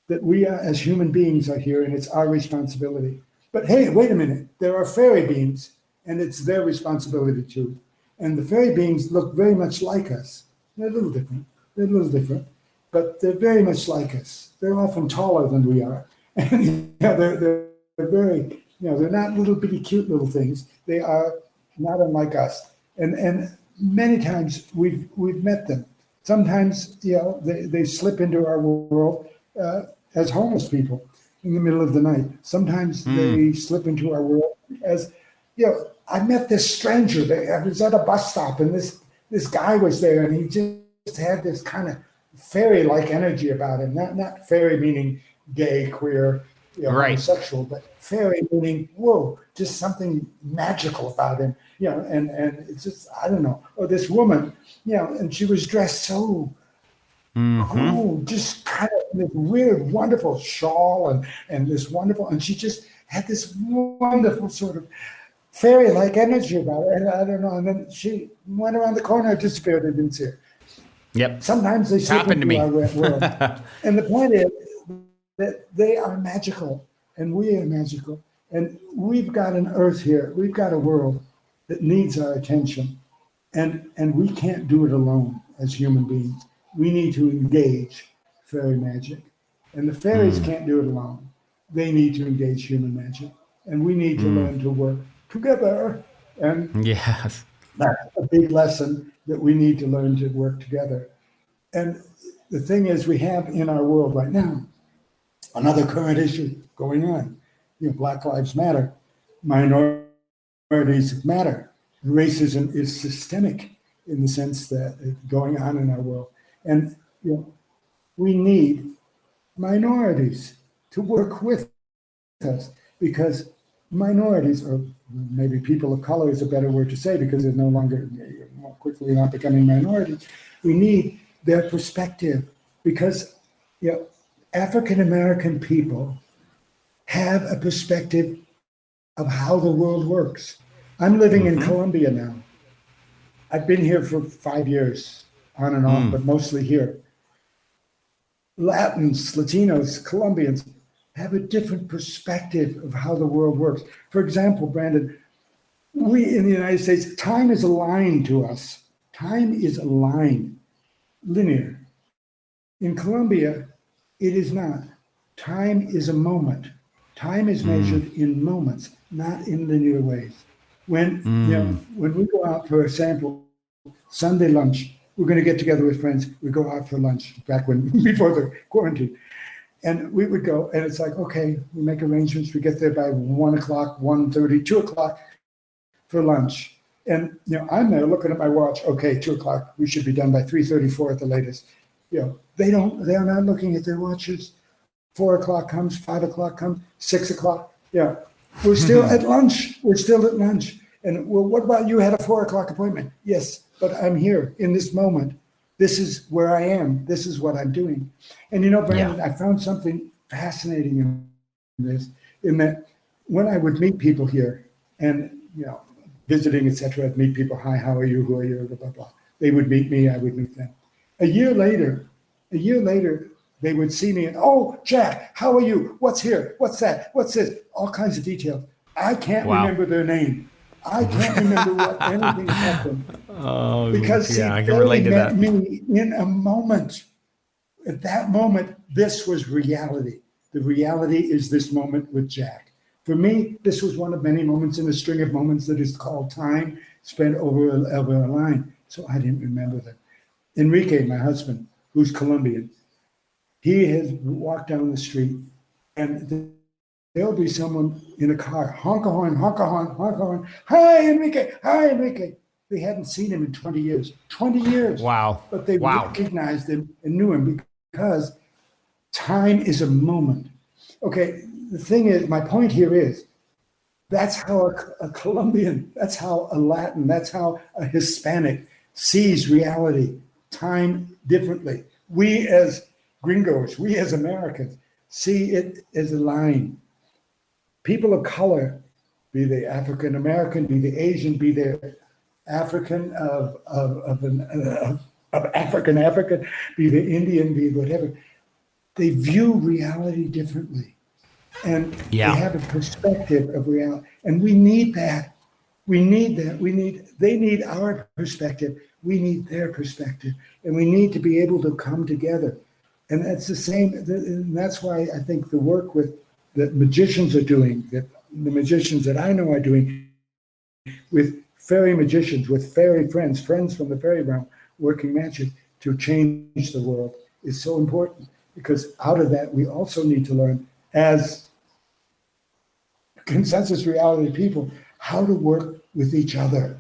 S2: that we are, as human beings are here, and it's our responsibility. But hey, wait a minute. There are fairy beings, and it's their responsibility too. And the fairy beings look very much like us. They're a little different, but they're very much like us. They're often taller than we are. And they're very, they're not little bitty cute little things. They are not unlike us. And many times we've met them. Sometimes, they slip into our world as homeless people in the middle of the night. Sometimes they slip into our world as, I met this stranger. I was at a bus stop, and this guy was there, and he just had this kind of fairy-like energy about him. Not fairy meaning gay, queer,
S1: right,
S2: homosexual, but fairy meaning, just something magical about him. And it's just, I don't know. Or this woman, and she was dressed so cool, just kind of this weird, wonderful shawl and this wonderful, and she just had this wonderful sort of fairy-like energy about her. And I don't know. And then she went around the corner and disappeared. I didn't see her.
S1: Yep.
S2: Sometimes they slip into our world. And the point is that they are magical and we are magical. And we've got an earth here. We've got a world that needs our attention. And we can't do it alone as human beings. We need to engage fairy magic. And the fairies can't do it alone. They need to engage human magic. And we need to learn to work together. And
S1: yes,
S2: that's a big lesson, that we need to learn to work together. And the thing is, we have in our world right now another current issue going on. Black Lives Matter, minorities matter. Racism is systemic in the sense that it's going on in our world. And we need minorities to work with us, because minorities, or maybe people of color is a better word to say, because they're no longer, more quickly not becoming minorities. We need their perspective, because African American people have a perspective of how the world works. I'm living in Colombia now. I've been here for 5 years, on and off, but mostly here. Latins, Latinos, Colombians have a different perspective of how the world works. For example, Brandon, we in the United States, time is aligned to us. Time is aligned, linear. In Colombia, it is not. Time is a moment. Time is measured in moments, not in linear ways. When we go out for a sample Sunday lunch, we're going to get together with friends. We go out for lunch back when before the quarantine. And we would go, and it's like, okay, we make arrangements. We get there by 1 o'clock, 1:30, 2 o'clock for lunch. And, I'm there looking at my watch. Okay, 2 o'clock, we should be done by 3:34 at the latest. They're not looking at their watches. 4 o'clock comes, 5 o'clock comes, 6 o'clock. Yeah, we're still at lunch. We're still at lunch. And, well, what about you had a 4 o'clock appointment? Yes, but I'm here in this moment. This is where I am. This is what I'm doing. And, Brandon, I found something fascinating in this, in that when I would meet people here and, visiting, etc., I'd meet people, hi, how are you, who are you, blah, blah, blah. They would meet me, I would meet them. A year later, they would see me and, oh, Jach, how are you? What's here? What's that? What's this? All kinds of details. I can't remember their name. I can't remember what anything happened. Because
S1: I can relate to that.
S2: Me in a moment. At that moment, this was reality. The reality is this moment with Jach. For me, this was one of many moments in a string of moments that is called time spent over a line. So I didn't remember them. Enrique, my husband, who's Colombian, he has walked down the street and there'll be someone in a car, honk a horn, honk a horn, honk a horn. Hi, Enrique. Hi, Enrique. They hadn't seen him in 20 years. 20 years.
S1: Wow.
S2: But they recognized him and knew him because time is a moment. Okay, the thing is, my point here is, that's how a Colombian, that's how a Latin, that's how a Hispanic sees reality, time differently. We as gringos, we as Americans, see it as a line. People of color, be they African American, be they Asian, be they African of African, be they Indian, be whatever, they view reality differently, and they have a perspective of reality, and we need that. We need that. They need our perspective. We need their perspective, and we need to be able to come together. And that's the same. And that's why I think the work that magicians are doing, that the magicians that I know are doing, with fairy magicians, with fairy friends from the fairy realm, working magic to change the world, is so important. Because out of that, we also need to learn, as consensus reality people, how to work with each other,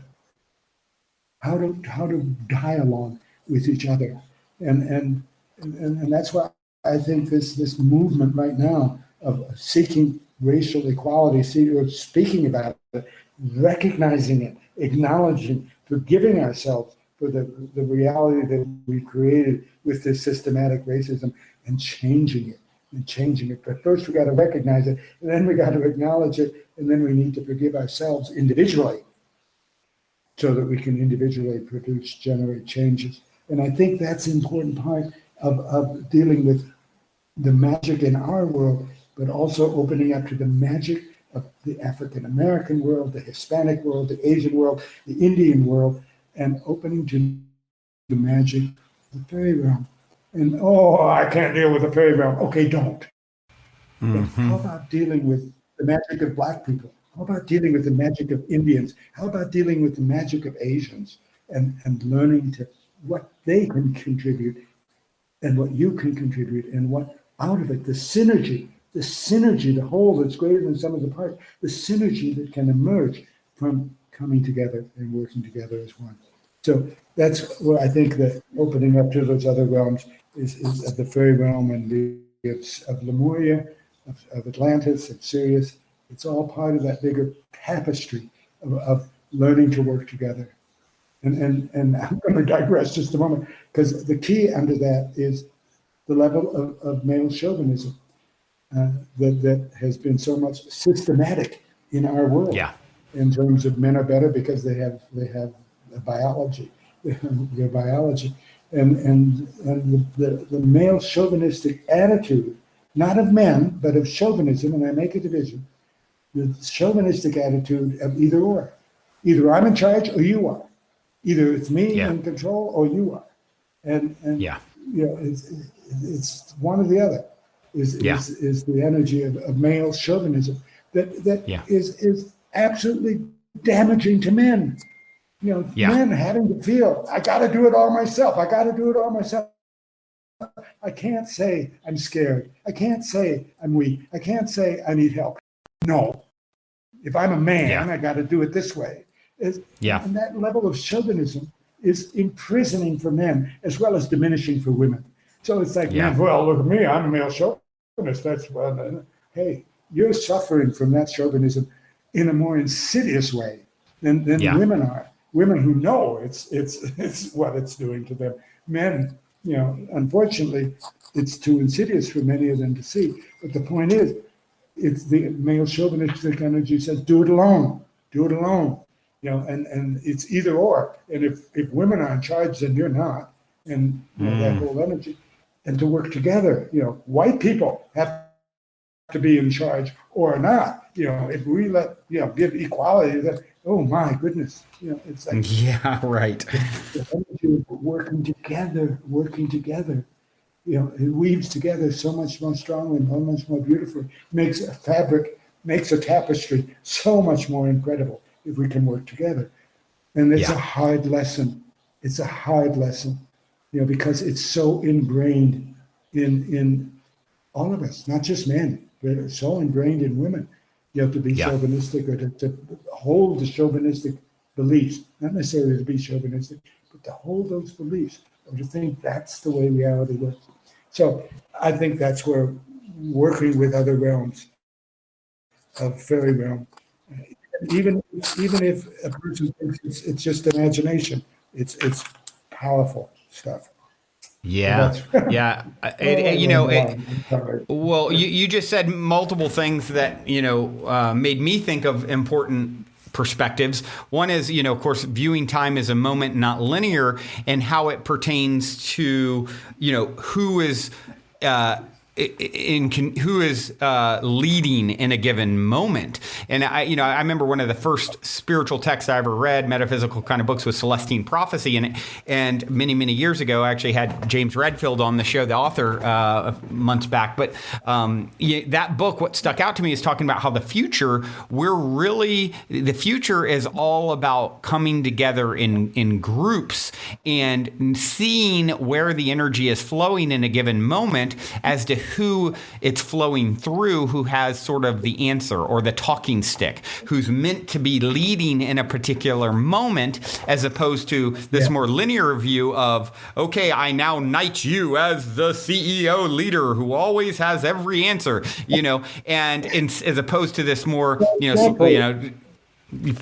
S2: how to dialogue with each other, and that's why I think this movement right now of seeking racial equality, speaking about it, recognizing it, acknowledging, forgiving ourselves for the reality that we've created with this systematic racism, and changing it. But first we got to recognize it, and then we got to acknowledge it, and then we need to forgive ourselves individually so that we can individually generate changes. And I think that's an important part of dealing with the magic in our world, but also opening up to the magic of the African American world, the Hispanic world, the Asian world, the Indian world, and opening to the magic of the fairy realm. And, I can't deal with the fairy realm. Okay, don't. But how about dealing with the magic of Black people? How about dealing with the magic of Indians? How about dealing with the magic of Asians, and learning to what they can contribute and what you can contribute, and what out of it, the synergy, the whole that's greater than some of the parts, the synergy that can emerge from coming together and working together as one. So that's where I think that opening up to those other realms is of the fairy realm, and of Lemuria, of Atlantis, of Sirius. It's all part of that bigger tapestry of learning to work together. And I'm going to digress just a moment, because the key under that is the level of male chauvinism that has been so much systematic in our world.
S1: Yeah.
S2: In terms of men are better because they have biology, their biology, and the male chauvinistic attitude, not of men, but of chauvinism, and I make a division, the chauvinistic attitude of either or. Either I'm in charge or you are. Either it's me in control or you are. And it's one or the other is the energy of male chauvinism that is absolutely damaging to men.
S1: Yeah.
S2: Men having to feel, I got to do it all myself. I got to do it all myself. I can't say I'm scared. I can't say I'm weak. I can't say I need help. No. If I'm a man, I got to do it this way. And that level of chauvinism is imprisoning for men as well as diminishing for women. So it's like, man, well, look at me. I'm a male chauvinist. That's hey, you're suffering from that chauvinism in a more insidious way than women are. Women who know it's what it's doing to them. Men, unfortunately, it's too insidious for many of them to see. But the point is, it's the male chauvinistic energy says, do it alone, and it's either or. And if women are in charge, then you're not. And that whole energy, and to work together, white people have to be in charge or not. If we give equality, then oh my goodness, it's like
S1: right.
S2: The energy of working together. It weaves together so much more strongly, so much more beautifully, makes a fabric, makes a tapestry so much more incredible if we can work together. And it's a hard lesson. It's a hard lesson, because it's so ingrained in all of us, not just men, but it's so ingrained in women. You have to be chauvinistic or to hold the chauvinistic beliefs, not necessarily to be chauvinistic, but to hold those beliefs or to think that's the way reality works. So I think that's where working with other realms of fairy realm, even if a person thinks it's just imagination, it's powerful stuff.
S1: Yeah. Well, you just said multiple things that, made me think of important perspectives. One is, of course, viewing time as a moment, not linear, and how it pertains to, who is leading in a given moment. And I remember one of the first spiritual texts I ever read, metaphysical kind of books, was Celestine Prophecy, and many years ago I actually had James Redfield on the show, the author, months back. But that book, what stuck out to me is talking about how the future is all about coming together in groups and seeing where the energy is flowing in a given moment as to who it's flowing through, who has sort of the answer or the talking stick, who's meant to be leading in a particular moment, as opposed to this more linear view of, okay, I now knight you as the CEO leader who always has every answer, and as opposed to this more,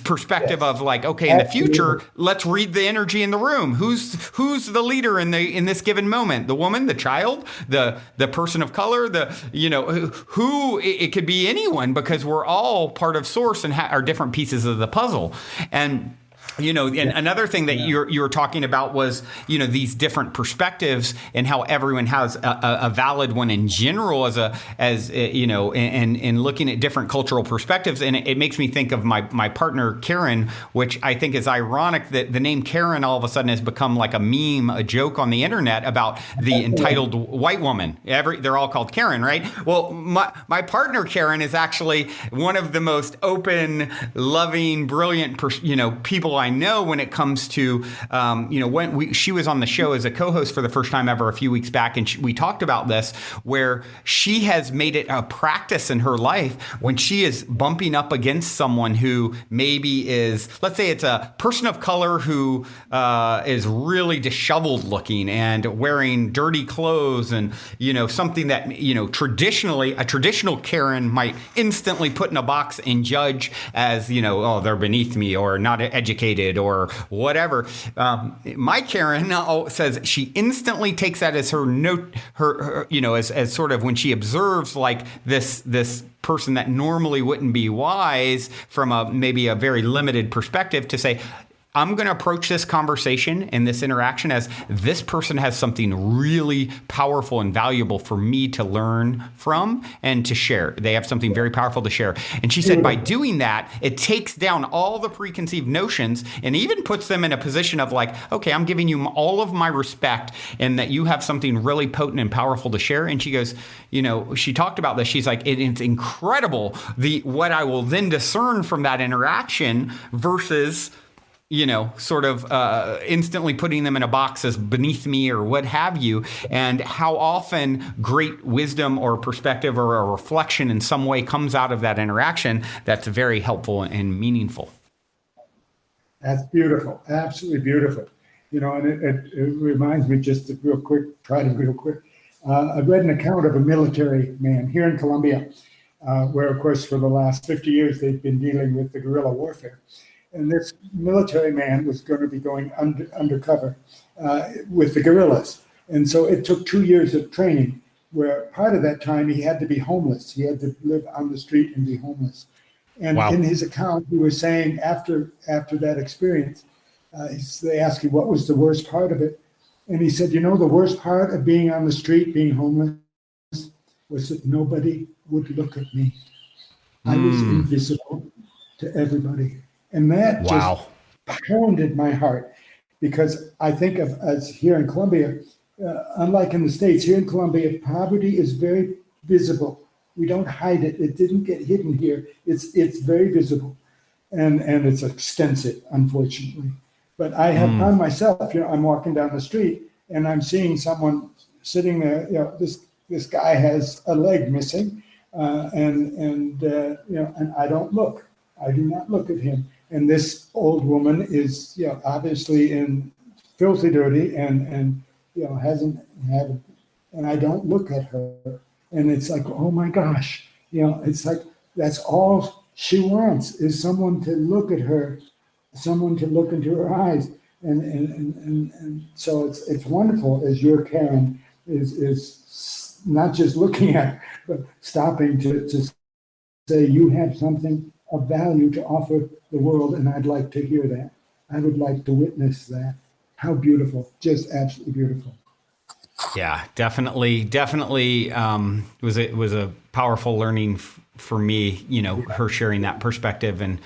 S1: perspective of like, okay, in the future, let's read the energy in the room. Who's the leader in this given moment? The woman, the child, the person of color, who it could be anyone, because we're all part of source and are different pieces of the puzzle. And another thing that you were talking about was, these different perspectives and how everyone has a valid one in general and looking at different cultural perspectives. And it makes me think of my partner, Karen, which I think is ironic that the name Karen all of a sudden has become like a meme, a joke on the internet about the entitled white woman. They're all called Karen, right? Well, my partner, Karen, is actually one of the most open, loving, brilliant, people I know when it comes to, when she was on the show as a co-host for the first time ever a few weeks back, and we talked about this, where she has made it a practice in her life when she is bumping up against someone who maybe is, let's say it's a person of color who is really disheveled looking and wearing dirty clothes and, something that, traditionally, a traditional Karen might instantly put in a box and judge as, oh, they're beneath me or not educated or whatever. My Karen says she instantly takes that as her note, as sort of when she observes like this person that normally wouldn't be wise from maybe a very limited perspective, to say, I'm going to approach this conversation and this interaction as this person has something really powerful and valuable for me to learn from and to share. They have something very powerful to share. And she said by doing that, it takes down all the preconceived notions and even puts them in a position of like, okay, I'm giving you all of my respect and that you have something really potent and powerful to share. And she goes, she talked about this. She's like, it's incredible what I will then discern from that interaction versus sort of instantly putting them in a box as beneath me or what have you, and how often great wisdom or perspective or a reflection in some way comes out of that interaction that's very helpful and meaningful.
S2: That's beautiful. Absolutely beautiful. And it reminds me just real quick. I read an account of a military man here in Colombia, where, of course, for the last 50 years, they've been dealing with the guerrilla warfare. And this military man was going to be going undercover with the guerrillas. And so it took 2 years of training, where part of that time he had to be homeless. He had to live on the street and be homeless. And
S1: wow.
S2: In his account, he was saying after that experience, they asked him what was the worst part of it. And he said, the worst part of being on the street, being homeless, was that nobody would look at me. I was invisible to everybody. And that just pounded my heart, because I think of as here in Colombia, unlike in the States, here in Colombia, poverty is very visible. We don't hide it. It didn't get hidden here. It's very visible, and it's extensive, unfortunately. But I have found myself, I'm walking down the street and I'm seeing someone sitting there. This guy has a leg missing, and I don't look. I do not look at him. And this old woman is, obviously in filthy dirty and hasn't had, and I don't look at her. And it's like, oh my gosh, it's like, that's all she wants is someone to look at her, someone to look into her eyes. And so it's wonderful as your Karen is not just looking at, but stopping to say, you have something of value to offer the world, and I'd like to hear that. I would like to witness that. How beautiful, just absolutely beautiful.
S1: Yeah, definitely. Was a powerful learning for me, her sharing that perspective. And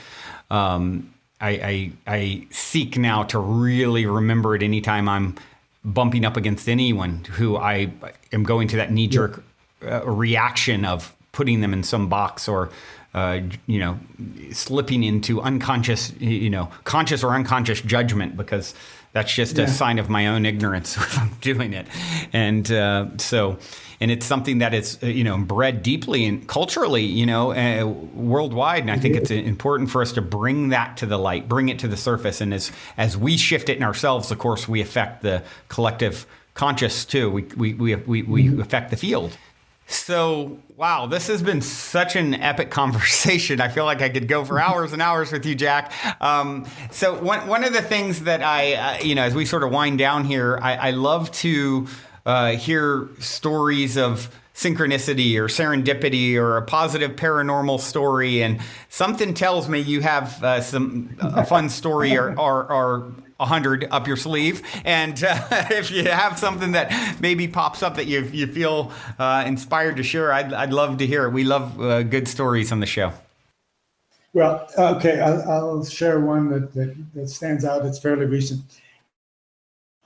S1: I seek now to really remember it anytime I'm bumping up against anyone who I am going to that knee-jerk reaction of putting them in some box or slipping into unconscious, conscious or unconscious judgment, because that's just a sign of my own ignorance if I'm doing it. And and it's something that is, bred deeply and culturally, worldwide. And I think it's important for us to bring that to the light, bring it to the surface. And as we shift it in ourselves, of course, we affect the collective conscious too. We affect the field. So, wow, this has been such an epic conversation. I feel like I could go for hours and hours with you, Jach. So one of the things that I, as we sort of wind down here, I love to hear stories of synchronicity or serendipity or a positive paranormal story. And something tells me you have a fun story or 100 up your sleeve. And if you have something that maybe pops up that you feel inspired to share, I'd love to hear it. We love good stories on the show.
S2: Well, okay, I'll share one that stands out. It's fairly recent.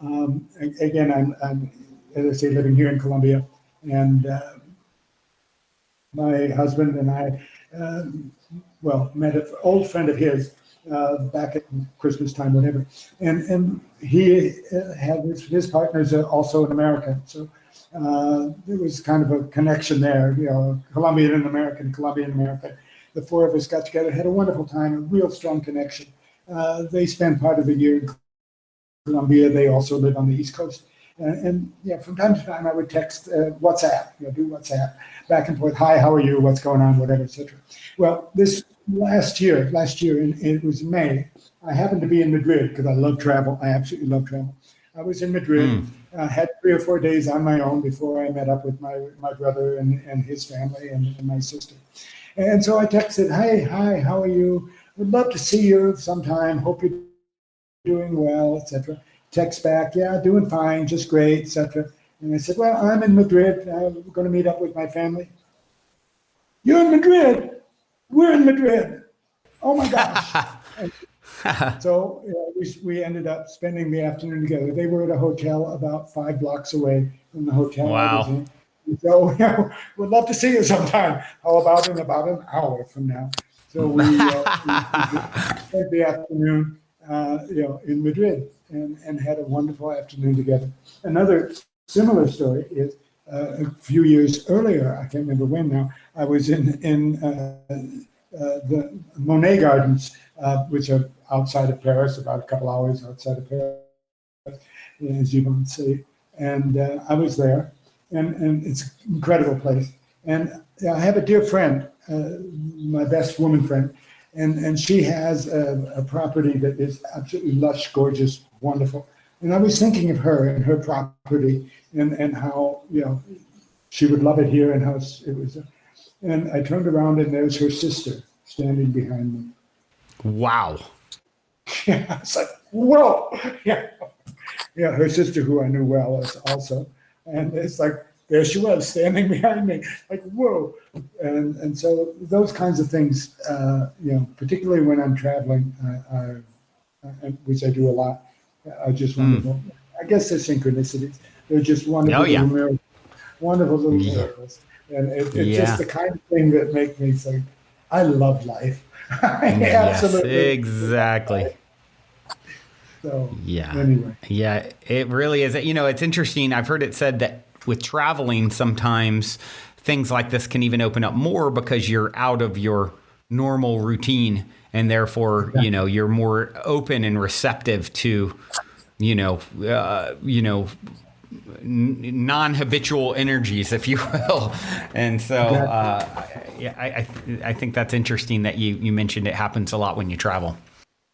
S2: Again, I'm, as I say, living here in Colombia, and my husband and I, met an old friend of his back at Christmas time, whatever, and he had his partners are also an American, so there was kind of a connection there, Colombian and American, Colombian and American. The four of us got together, had a wonderful time, a real strong connection. They spend part of the year in Colombia. They also live on the East Coast. And from time to time, I would text WhatsApp, do WhatsApp, back and forth. Hi, how are you? What's going on? Whatever, etc. Well, this last year, and it was May, I happened to be in Madrid because I love travel. I absolutely love travel. I was in Madrid, had 3 or 4 days on my own before I met up with my brother and his family and my sister. And so I texted, hi, how are you? Would love to see you sometime. Hope you're doing well, etc. Text back, yeah, doing fine, just great, etc. And I said, well, I'm in Madrid. We're going to meet up with my family. You're in Madrid. We're in Madrid. Oh my gosh. And so we ended up spending the afternoon together. They were at a hotel about 5 blocks away from the hotel I was
S1: Wow.
S2: in. And so we'd love to see you sometime. How about in about an hour from now? So we spent the afternoon, in Madrid and had a wonderful afternoon together. Another similar story is a few years earlier, I can't remember when now, I was in the Monet Gardens, which are outside of Paris, about a couple hours outside of Paris, in Givenchy. And I was there, and it's an incredible place. And I have a dear friend, my best woman friend, and she has a property that is absolutely lush, gorgeous, wonderful. And I was thinking of her and her property and how, she would love it here and how it was. And I turned around and there's her sister standing behind me.
S1: Wow.
S2: Yeah, it's like, whoa. Yeah, her sister, who I knew well, also. And it's like, there she was standing behind me, like, whoa. And so those kinds of things, particularly when I'm traveling, which I do a lot, are just wonderful. I guess they're synchronicities. They're just wonderful little miracles. Wonderful little miracles. And it's just the kind of thing that makes me think, I love life. Absolutely.
S1: Exactly.
S2: So,
S1: yeah.
S2: Anyway.
S1: Yeah, it really is. It's interesting. I've heard it said that with traveling, sometimes things like this can even open up more because you're out of your normal routine, and therefore, you're more open and receptive to, non-habitual energies, if you will. And so, I think that's interesting that you mentioned it happens a lot when you travel.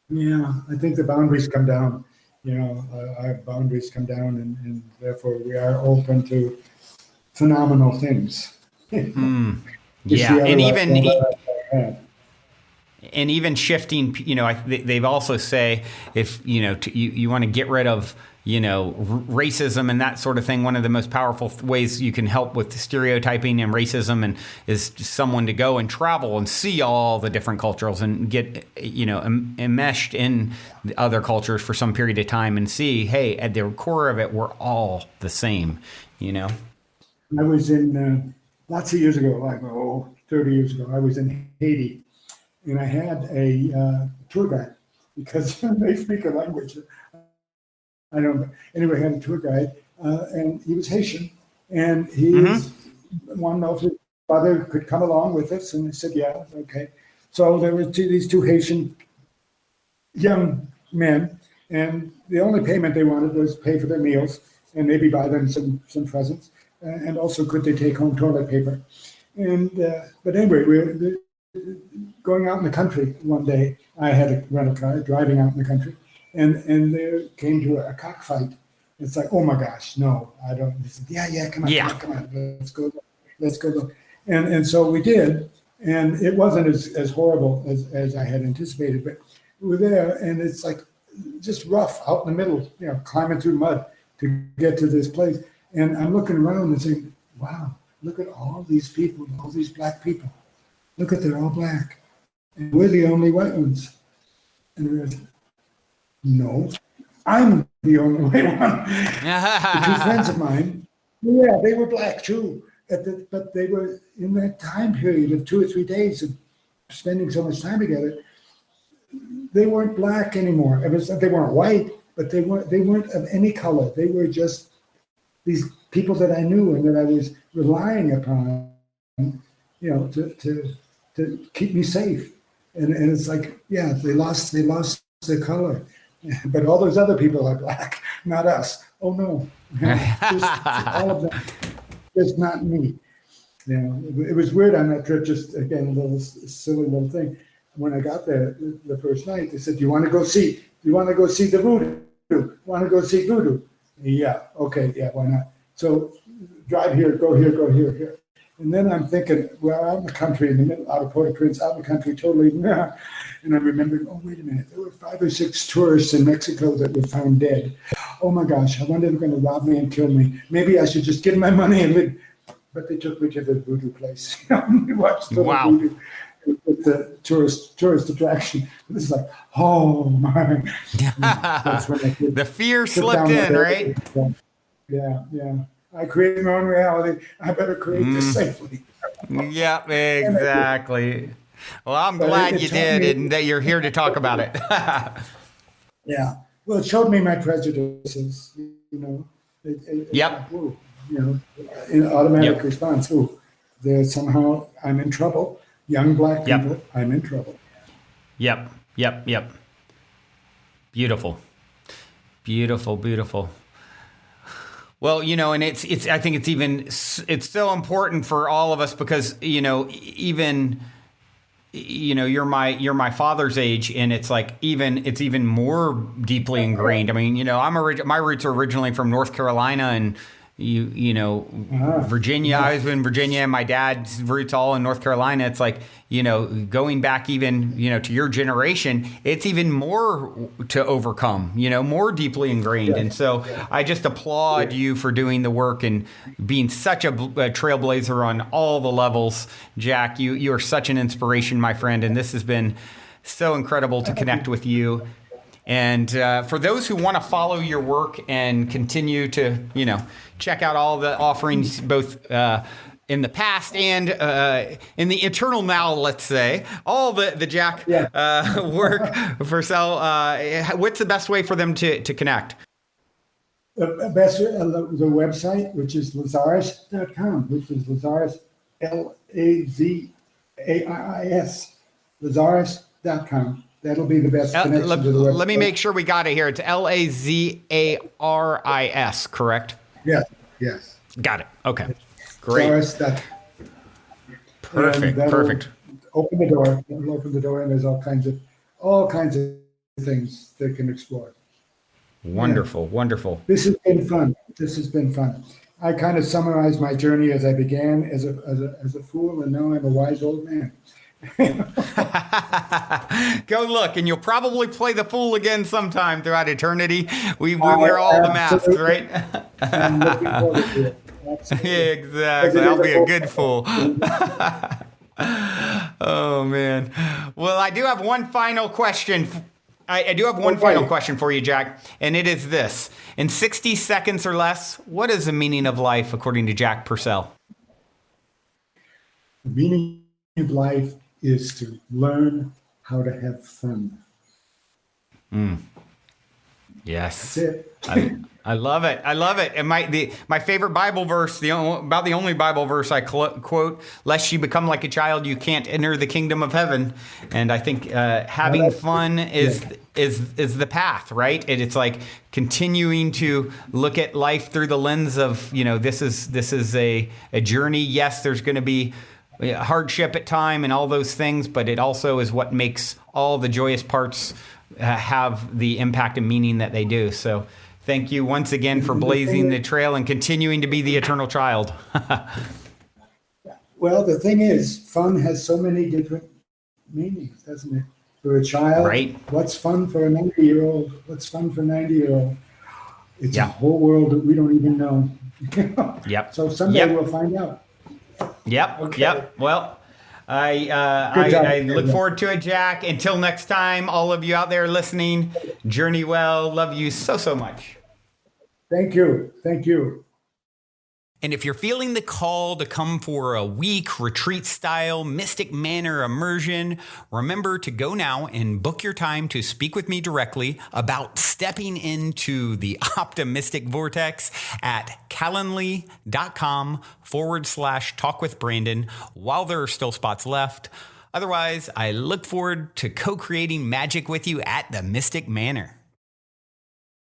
S2: Yeah, I think the boundaries come down. Our boundaries come down, and therefore we are open to phenomenal things.
S1: Yeah, and even shifting. They've also say if you want to get rid of racism and that sort of thing. One of the most powerful ways you can help with stereotyping and racism and is someone to go and travel and see all the different cultures and get, enmeshed in the other cultures for some period of time and see, hey, at the core of it, we're all the same,
S2: I was in, lots of years ago, 30 years ago, I was in Haiti, and I had a tour guide because they speak a language I don't know. Anyway, I had a tour guide, and he was Haitian, and he wanted to know if his brother could come along with us, and I said, yeah, okay. So there were these two Haitian young men, and the only payment they wanted was pay for their meals and maybe buy them some presents, and also could they take home toilet paper. And but anyway, we're going out in the country one day. I had a rental car, driving out in the country. And there came to a cockfight. It's like, oh my gosh, no, I don't. He said, yeah, come on, let's go look. And so we did, and it wasn't as horrible as I had anticipated, but we were there, and it's like just rough out in the middle, climbing through mud to get to this place. And I'm looking around and saying, wow, look at all these people, all these black people. Look at, they're all black, and we're the only white ones. And we're no, I'm the only one. The two friends of mine, yeah, they were black too, but they were in that time period of 2 or 3 days of spending so much time together. They weren't black anymore. They weren't white, but they weren't of any color. They were just these people that I knew and that I was relying upon, to keep me safe. And it's like, yeah, they lost their color. But all those other people are black, not us. Oh no, just all of them, just not me. It was weird on that trip. Just again, a little silly little thing. When I got there the first night, they said, "Do you want to go see the voodoo? Want to go see voodoo?" Yeah, okay, yeah, why not? So drive here, go here, go here. And then I'm thinking, well, out in the country, in the middle, out of Port-au-Prince, out in the country, totally. And I remembered, oh, wait a minute, there were 5 or 6 tourists in Mexico that were found dead. Oh my gosh, I wonder if they're going to rob me and kill me. Maybe I should just give them my money and live. But they took me to the voodoo place. We watched the voodoo with the tourist attraction. This is like, oh my. That's when
S1: the fear slipped in, right?
S2: Yeah. I create my own reality. I better create this safely.
S1: Yep, exactly. Well, I'm glad you did and that you're here to talk about it.
S2: Yeah. Well, it showed me my prejudices,
S1: Yep.
S2: In automatic response. Oh, there's somehow I'm in trouble. Young black people, I'm in trouble.
S1: Yep. Beautiful. Well, and it's I think it's so important for all of us because, even, you're my father's age, and it's like it's even more deeply ingrained. I mean, my roots are originally from North Carolina, and Virginia. I was in Virginia, and my dad's roots all in North Carolina. It's like, going back even, to your generation, it's even more to overcome, more deeply ingrained. And so I just applaud you for doing the work and being such a trailblazer on all the levels. Jach, you are such an inspiration, my friend. And this has been so incredible to connect with you. And for those who want to follow your work and continue to, check out all the offerings, both in the past and in the eternal now, let's say, all the Jach work, Pursel, what's the best way for them to connect?
S2: The website, which is Lazaris.com, which is Lazaris, Lazaiis, Lazaris.com. That'll be the best connection to the website.
S1: Let me make sure we got it here. It's Lazaris, correct?
S2: Yes.
S1: Got it. Okay. Great. Perfect.
S2: Open the door. It'll open the door, and there's all kinds of things they can explore.
S1: Wonderful.
S2: This has been fun. I kind of summarized my journey as I began as a fool, and now I'm a wise old man.
S1: Go look, and you'll probably play the fool again sometime throughout eternity. We wear all the masks, right?
S2: I'm looking forward to it.
S1: Exactly. I'll be a good fool. Oh man. Well, I do have one final question. I do have one final question for you, Jach, and it is this: in 60 seconds or less, what is the meaning of life according to Jach Pursel?
S2: The meaning of life is to learn how to have fun.
S1: Yes.
S2: That's it.
S1: I love it. And my favorite Bible verse, about the only Bible verse I quote, lest you become like a child, you can't enter the kingdom of heaven. And I think having fun is the path, right? And it's like continuing to look at life through the lens of, this is a journey. Yes, there's going to be hardship at time and all those things, but it also is what makes all the joyous parts have the impact and meaning that they do. So thank you once again for blazing the trail and continuing to be the eternal child.
S2: Well, the thing is, fun has so many different meanings, doesn't it? For a child,
S1: right?
S2: What's fun for a 90-year-old? What's fun for a 90-year-old? It's a whole world that we don't even know.
S1: Yep.
S2: So someday we'll find out.
S1: Yep.
S2: Okay.
S1: Yep. Well, I look forward to it, Jach. Until next time, all of you out there listening, journey well. Love you so much.
S2: Thank you.
S1: And if you're feeling the call to come for a week retreat-style Mystic Manor immersion, remember to go now and book your time to speak with me directly about stepping into the optimistic vortex at calendly.com/talkwithbrandon while there are still spots left. Otherwise, I look forward to co-creating magic with you at the Mystic Manor.